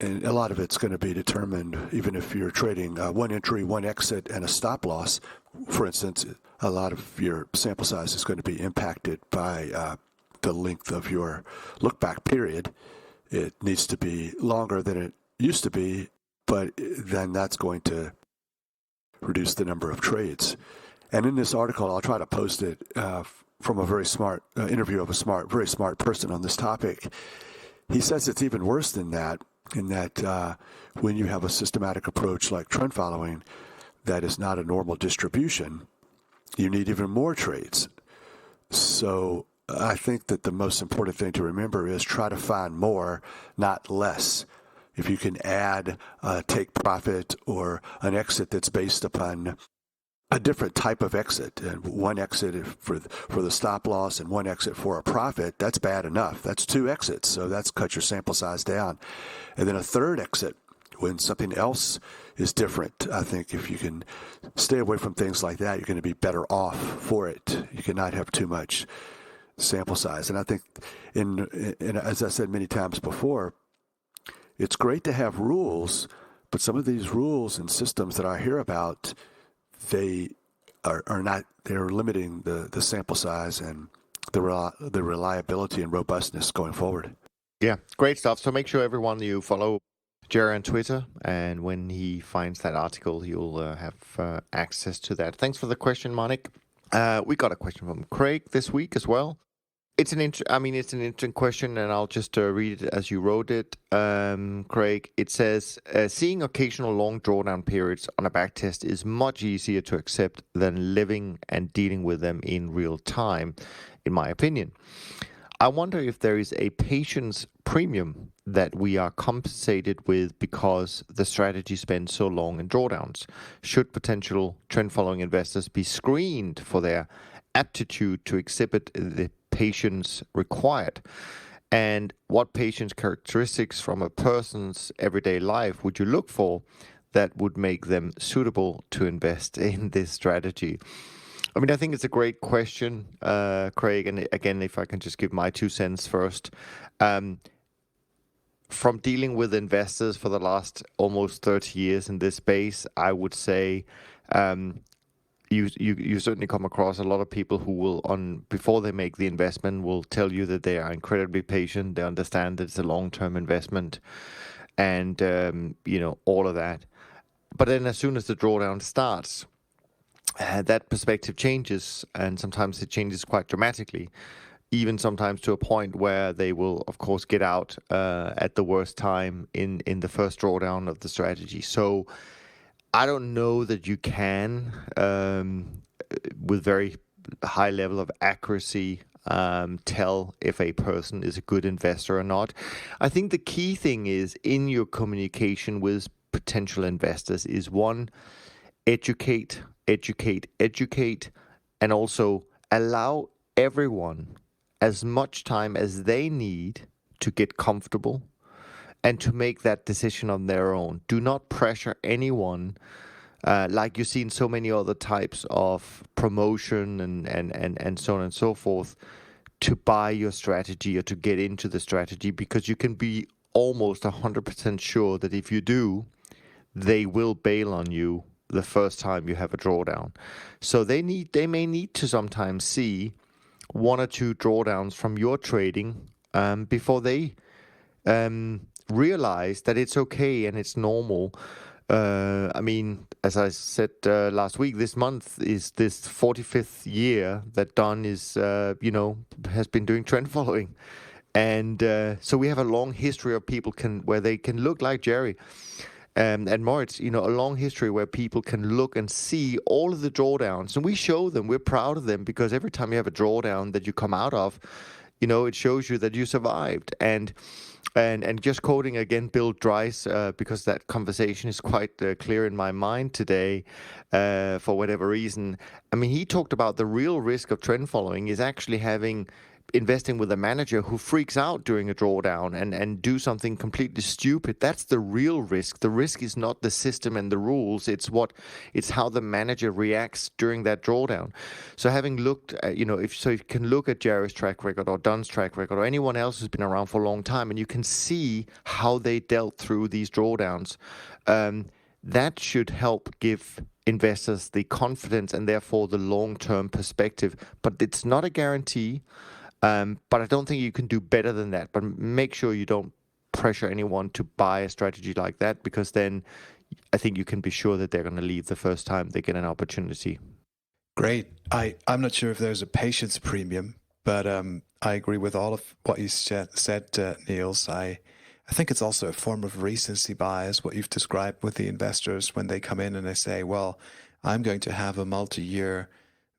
And a lot of it's going to be determined, even if you're trading one entry, one exit, and a stop loss. For instance, a lot of your sample size is going to be impacted by the length of your look-back period. It needs to be longer than it used to be, but then that's going to reduce the number of trades. And in this article, I'll try to post it from a very smart interview of a very smart person on this topic. He says it's even worse than that, in that when you have a systematic approach like trend following that is not a normal distribution, you need even more trades. So I think that the most important thing to remember is try to find more, not less. If you can add a take profit or an exit that's based upon a different type of exit, and one exit for the stop loss and one exit for a profit, that's bad enough. That's 2 exits, so that's cut your sample size down. And then a third exit when something else is different. I think if you can stay away from things like that, you're going to be better off for it. You cannot have too much sample size. And I think, in as I said many times before, it's great to have rules, but some of these rules and systems that I hear about, they are not, they're limiting the sample size and the reliability and robustness going forward. Yeah, great stuff. So make sure everyone you follow Jerry on Twitter, and when he finds that article, you'll have access to that. Thanks for the question, Maniq. We got a question from Craig this week as well. It's an interesting question, and I'll just read it as you wrote it, Craig. It says, seeing occasional long drawdown periods on a backtest is much easier to accept than living and dealing with them in real time, in my opinion. I wonder if there is a patience premium that we are compensated with because the strategy spends so long in drawdowns. Should potential trend-following investors be screened for their aptitude to exhibit the patience required? And what patience characteristics from a person's everyday life would you look for that would make them suitable to invest in this strategy? I mean, I think it's a great question, Craig. And again, if I can just give my 2 cents first. From dealing with investors for the last almost 30 years in this space, I would say you certainly come across a lot of people who will, before they make the investment, will tell you that they are incredibly patient. They understand that it's a long-term investment, and all of that. But then, as soon as the drawdown starts, that perspective changes, and sometimes it changes quite dramatically. Even sometimes to a point where they will, of course, get out at the worst time in the first drawdown of the strategy. So I don't know that you can, with very high level of accuracy, tell if a person is a good investor or not. I think the key thing is in your communication with potential investors is, one, educate, and also allow everyone as much time as they need to get comfortable and to make that decision on their own. Do not pressure anyone, like you see in so many other types of promotion and so on and so forth, to buy your strategy or to get into the strategy, because you can be almost 100% sure that if you do, they will bail on you the first time you have a drawdown. So they may need to sometimes see 1 or 2 drawdowns from your trading before they realize that it's okay and it's normal. I mean, as I said last week, this month is this 45th year that Don is, has been doing trend following. And so we have a long history of people where they can look like Jerry and Moritz, a long history where people can look and see all of the drawdowns, and we show them. We're proud of them, because every time you have a drawdown that you come out of, it shows you that you survived. And just quoting again Bill Dries, because that conversation is quite clear in my mind today, for whatever reason. I mean, he talked about the real risk of trend following is actually investing with a manager who freaks out during a drawdown and do something completely stupid. That's the real risk. The risk is not the system and the rules. It's how the manager reacts during that drawdown. So having looked at, if you can look at Jerry's track record or Don's track record or anyone else who's been around for a long time, and you can see how they dealt through these drawdowns, that should help give investors the confidence and therefore the long-term perspective. But it's not a guarantee. But I don't think you can do better than that. But make sure you don't pressure anyone to buy a strategy like that, because then I think you can be sure that they're going to leave the first time they get an opportunity. Great. I'm not sure if there's a patience premium, but I agree with all of what you said, Niels. I think it's also a form of recency bias, what you've described with the investors when they come in and they say, well, I'm going to have a multi-year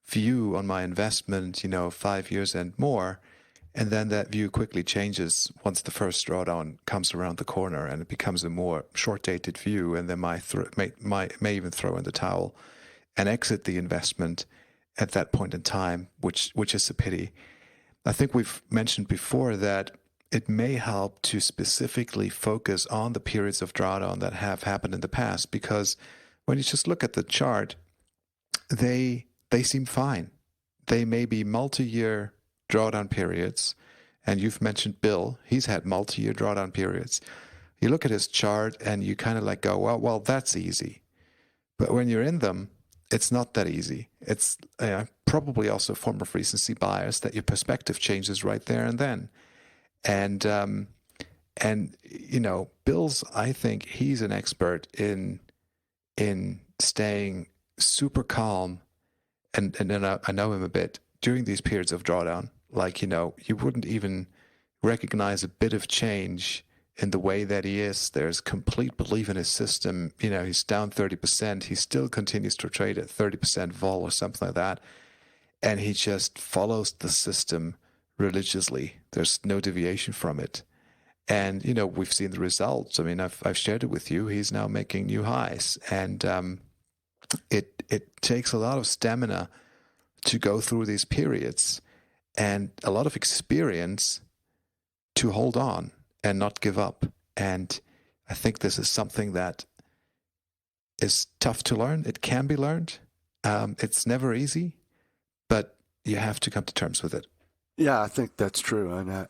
view on my investment, 5 years and more, and then that view quickly changes once the first drawdown comes around the corner, and it becomes a more short-dated view, and they may even throw in the towel and exit the investment at that point in time, which is a pity. I think we've mentioned before that it may help to specifically focus on the periods of drawdown that have happened in the past, because when you just look at the chart, they seem fine. They may be multi-year drawdown periods, and you've mentioned Bill. He's had multi-year drawdown periods. You look at his chart and you kind of go, well, that's easy. But when you're in them, it's not that easy. It's probably also a form of recency bias that your perspective changes right there and then. And Bill's, I think he's an expert in staying super calm, and I know him a bit during these periods of drawdown. Like, you wouldn't even recognize a bit of change in the way that he is. There's complete belief in his system. He's down 30%. He still continues to trade at 30% vol or something like that. And he just follows the system religiously. There's no deviation from it. And, we've seen the results. I mean, I've shared it with you. He's now making new highs. And it takes a lot of stamina to go through these periods and a lot of experience to hold on and not give up. And I think this is something that is tough to learn. It can be learned. It's never easy, but you have to come to terms with it. Yeah, I think that's true. And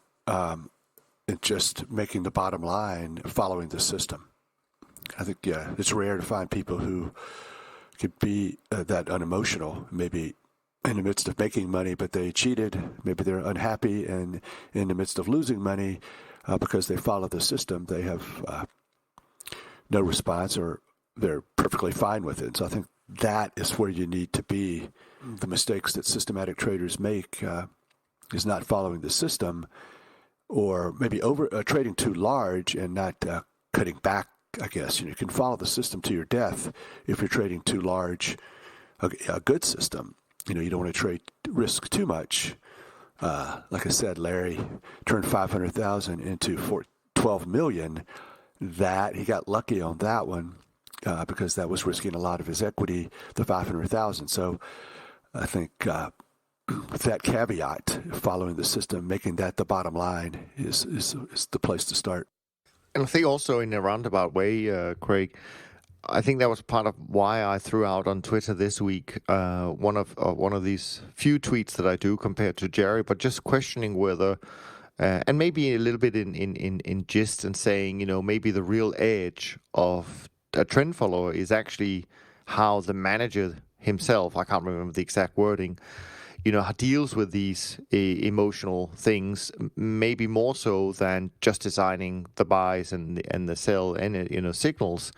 it's just making the bottom line, following the system. I think, it's rare to find people who could be that unemotional, maybe in the midst of making money, but they cheated. Maybe they're unhappy, and in the midst of losing money, because they follow the system, they have no response, or they're perfectly fine with it. So I think that is where you need to be. The mistakes that systematic traders make is not following the system, or maybe over trading too large and not cutting back. I guess you can follow the system to your death if you're trading too large, a good system. You don't want to trade risk too much. Like I said, Larry turned 500,000 into 12 million. That he got lucky on that one because that was risking a lot of his equity, the 500,000. So I think with that caveat, following the system, making that the bottom line is the place to start. And I think also in a roundabout way, Craig, I think that was part of why I threw out on Twitter this week one of these few tweets that I do compared to Jerry, but just questioning whether, and maybe a little bit in gist, and saying, maybe the real edge of a trend follower is actually how the manager himself, I can't remember the exact wording, deals with these emotional things, maybe more so than just designing the buys and the sell and signals.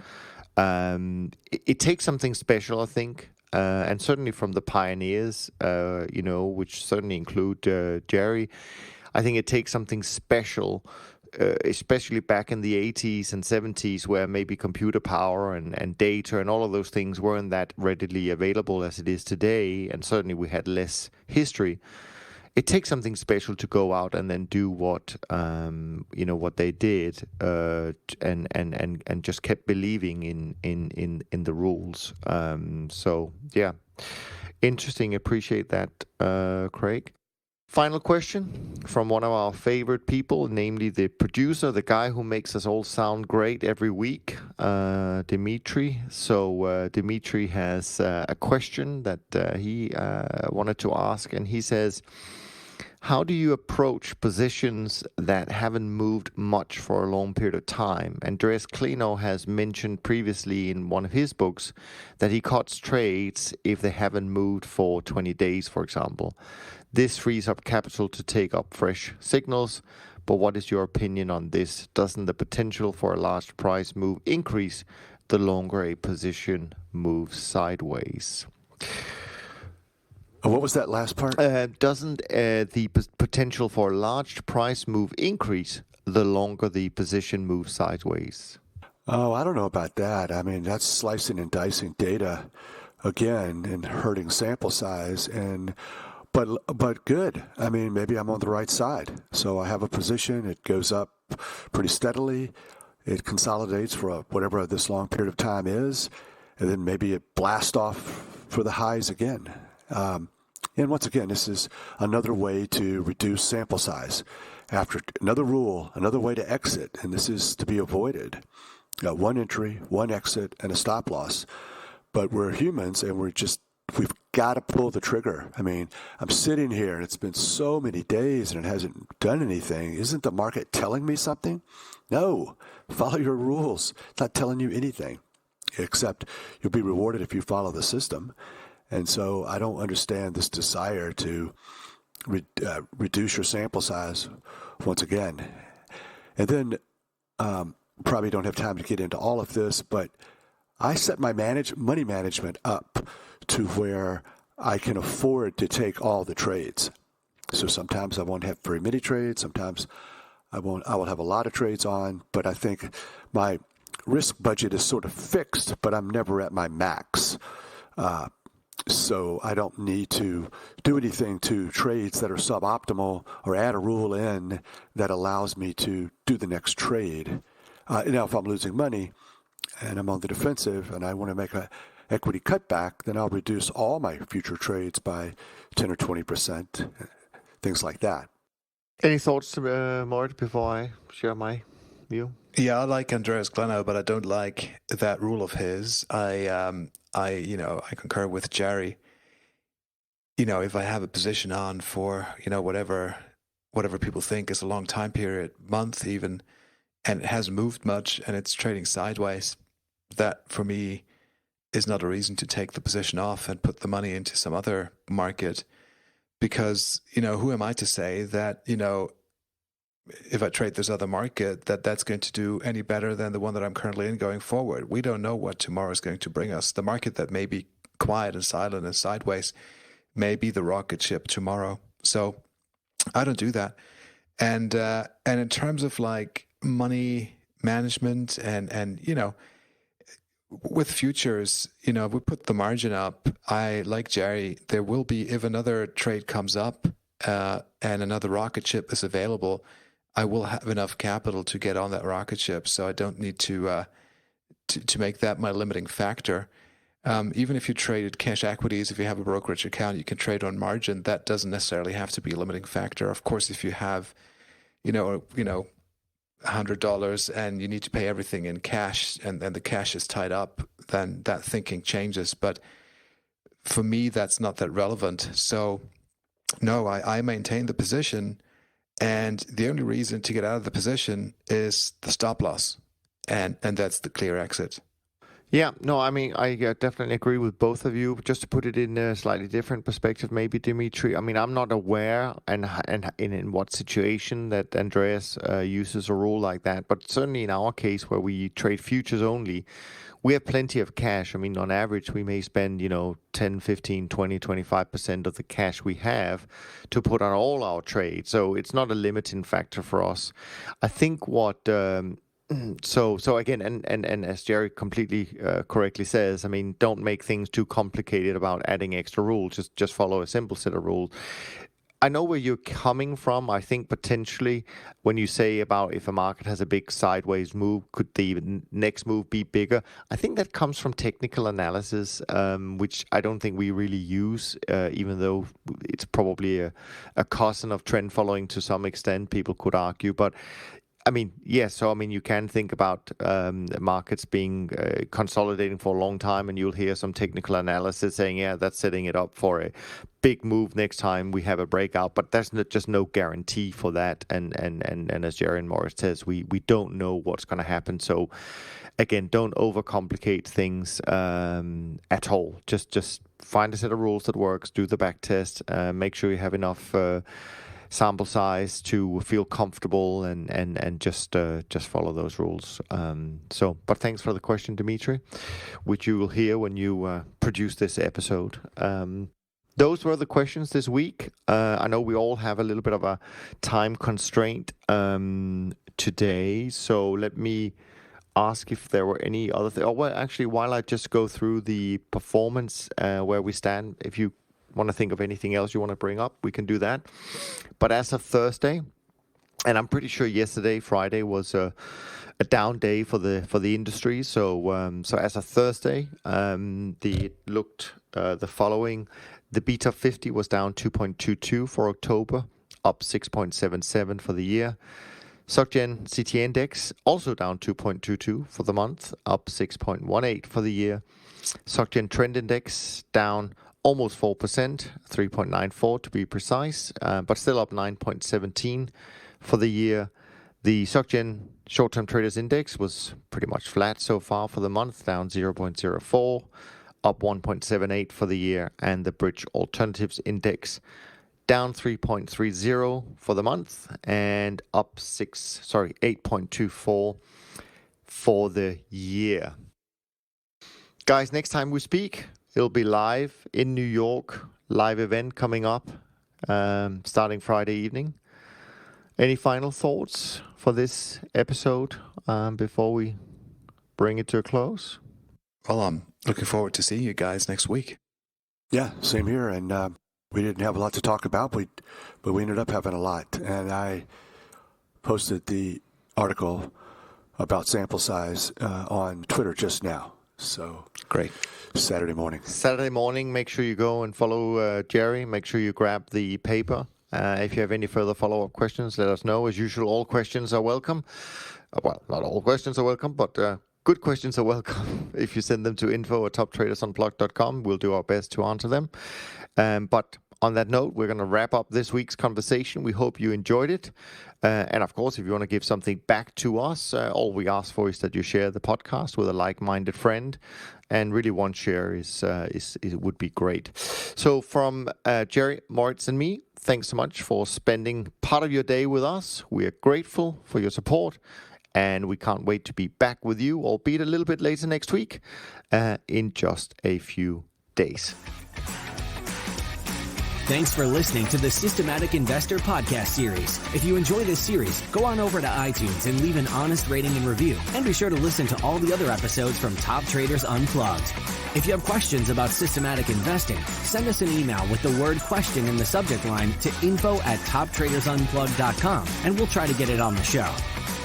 It takes something special, I think, and certainly from the pioneers, which certainly include Jerry. I think it takes something special, especially back in the 80s and 70s, where maybe computer power and data and all of those things weren't that readily available as it is today, and certainly we had less history. It takes something special to go out and then do what they did, and just kept believing in the rules. So yeah, interesting. Appreciate that, Craig. Final question from one of our favorite people, namely the producer, the guy who makes us all sound great every week, Dimitri. So Dimitri has a question that he wanted to ask, and he says, how do you approach positions that haven't moved much for a long period of time? Andreas Kleno has mentioned previously in one of his books that he cuts trades if they haven't moved for 20 days, for example. This frees up capital to take up fresh signals. But what is your opinion on this? Doesn't the potential for a large price move increase the longer a position moves sideways? What was that last part? Doesn't the potential for a large price move increase the longer the position moves sideways? Oh, I don't know about that. I mean, that's slicing and dicing data again and hurting sample size. But good. I mean, maybe I'm on the right side. So I have a position. It goes up pretty steadily. It consolidates for whatever this long period of time is, and then maybe it blasts off for the highs again. And once again, this is another way to reduce sample size. After another rule, another way to exit, and this is to be avoided. One entry, one exit, and a stop loss. But we're humans, and we've got to pull the trigger. I mean, I'm sitting here, and it's been so many days, and it hasn't done anything. Isn't the market telling me something? No. Follow your rules. It's not telling you anything. except you'll be rewarded if you follow the system. And so I don't understand this desire to reduce your sample size once again. And then probably don't have time to get into all of this, but I set my money management up to where I can afford to take all the trades. So sometimes I won't have very many trades. Sometimes I will have a lot of trades on, but I think my risk budget is sort of fixed, but I'm never at my max. So I don't need to do anything to trades that are suboptimal or add a rule in that allows me to do the next trade. Now, if I'm losing money and I'm on the defensive and I want to make a equity cutback, then I'll reduce all my future trades by 10 or 20%, things like that. Any thoughts, Mort, before I share my view? Yeah, I like Andreas Glennow, but I don't like that rule of his. I concur with Jerry. If I have a position on for, whatever people think is a long time period, month even, and it hasn't moved much and it's trading sideways, that for me is not a reason to take the position off and put the money into some other market. Because, who am I to say that, if I trade this other market, that's going to do any better than the one that I'm currently in going forward? We don't know what tomorrow is going to bring us. The market that may be quiet and silent and sideways may be the rocket ship tomorrow. So I don't do that. And in terms of like money management and with futures, if we put the margin up, I like Jerry, there will be, if another trade comes up and another rocket ship is available, I will have enough capital to get on that rocket ship. So I don't need to make that my limiting factor. Even if you traded cash equities, if you have a brokerage account, you can trade on margin. That doesn't necessarily have to be a limiting factor. Of course, if you have, $100 and you need to pay everything in cash and the cash is tied up, then that thinking changes. But for me, that's not that relevant. So no, I maintain the position, and the only reason to get out of the position is the stop loss, and that's the clear exit. Yeah, no, I mean, I definitely agree with both of you. Just to put it in a slightly different perspective, maybe, Dimitri. I mean, I'm not aware and in what situation that Andreas uses a rule like that. But certainly in our case, where we trade futures only, we have plenty of cash. I mean, on average, we may spend, 10, 15, 20, 25% of the cash we have to put on all our trades. So it's not a limiting factor for us. I think what... So again, and as Jerry completely correctly says, I mean, don't make things too complicated about adding extra rules. Just follow a simple set of rules. I know where you're coming from. I think potentially when you say about if a market has a big sideways move, could the next move be bigger? I think that comes from technical analysis, which I don't think we really use, even though it's probably a cousin of trend following to some extent, people could argue. But I mean, yes. So, I mean, you can think about markets being consolidating for a long time, and you'll hear some technical analysis saying, yeah, that's setting it up for a big move next time we have a breakout. But there's just no guarantee for that. And as Jerry and Morris says, we don't know what's going to happen. So, again, don't overcomplicate things at all. Just find a set of rules that works, do the back test, make sure you have enough sample size to feel comfortable and just follow those rules. But thanks for the question, Dimitri, which you will hear when you produce this episode. Those were the questions this week. I know we all have a little bit of a time constraint today, so let me ask if there were any other things. Oh, well, actually, while I just go through the performance where we stand, if you want to think of anything else you want to bring up, we can do that. But as of Thursday, and I'm pretty sure yesterday, Friday, was a down day for the industry. So as of Thursday, it looked the following: the beta 50 was down 2.22 for October, up 6.77 for the year. SocGen CT Index also down 2.22 for the month, up 6.18 for the year. SocGen Trend Index down almost 4%, 3.94 to be precise, but still up 9.17 for the year. The SocGen Short-term traders index was pretty much flat so far for the month, down 0.04, up 1.78 for the year, and the bridge alternatives index down 3.30 for the month and up 8.24 for the year. Guys, next time we speak, it'll be live in New York, live event coming up, starting Friday evening. Any final thoughts for this episode before we bring it to a close? Well, I'm looking forward to seeing you guys next week. Yeah, same here. And we didn't have a lot to talk about, but we ended up having a lot. And I posted the article about sample size on Twitter just now. So great. Saturday morning, make sure you go and follow Jerry. Make sure you grab the paper. If you have any further follow-up questions, let us know. As usual, all questions are welcome. Well, not all questions are welcome, but good questions are welcome. If you send them to info@toptradersunplugged.com, we'll do our best to answer them. But on that note, we're going to wrap up this week's conversation. We hope you enjoyed it. And of course, if you want to give something back to us, all we ask for is that you share the podcast with a like-minded friend. And really, one share would be great. So from Jerry, Moritz, and me, thanks so much for spending part of your day with us. We are grateful for your support, and we can't wait to be back with you, albeit a little bit later next week, in just a few days. Thanks for listening to the Systematic Investor podcast series. If you enjoy this series, go on over to iTunes and leave an honest rating and review. And be sure to listen to all the other episodes from Top Traders Unplugged. If you have questions about systematic investing, send us an email with the word question in the subject line to info@toptradersunplugged.com, and we'll try to get it on the show.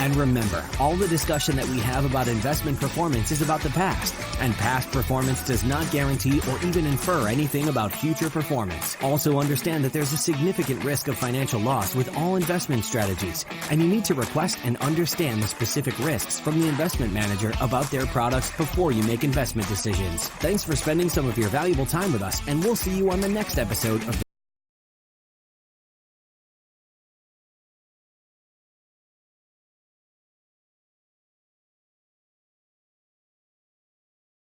And remember, all the discussion that we have about investment performance is about the past, and past performance does not guarantee or even infer anything about future performance. Also understand that there's a significant risk of financial loss with all investment strategies, and you need to request and understand the specific risks from the investment manager about their products before you make investment decisions. Thanks for spending some of your valuable time with us, and we'll see you on the next episode of the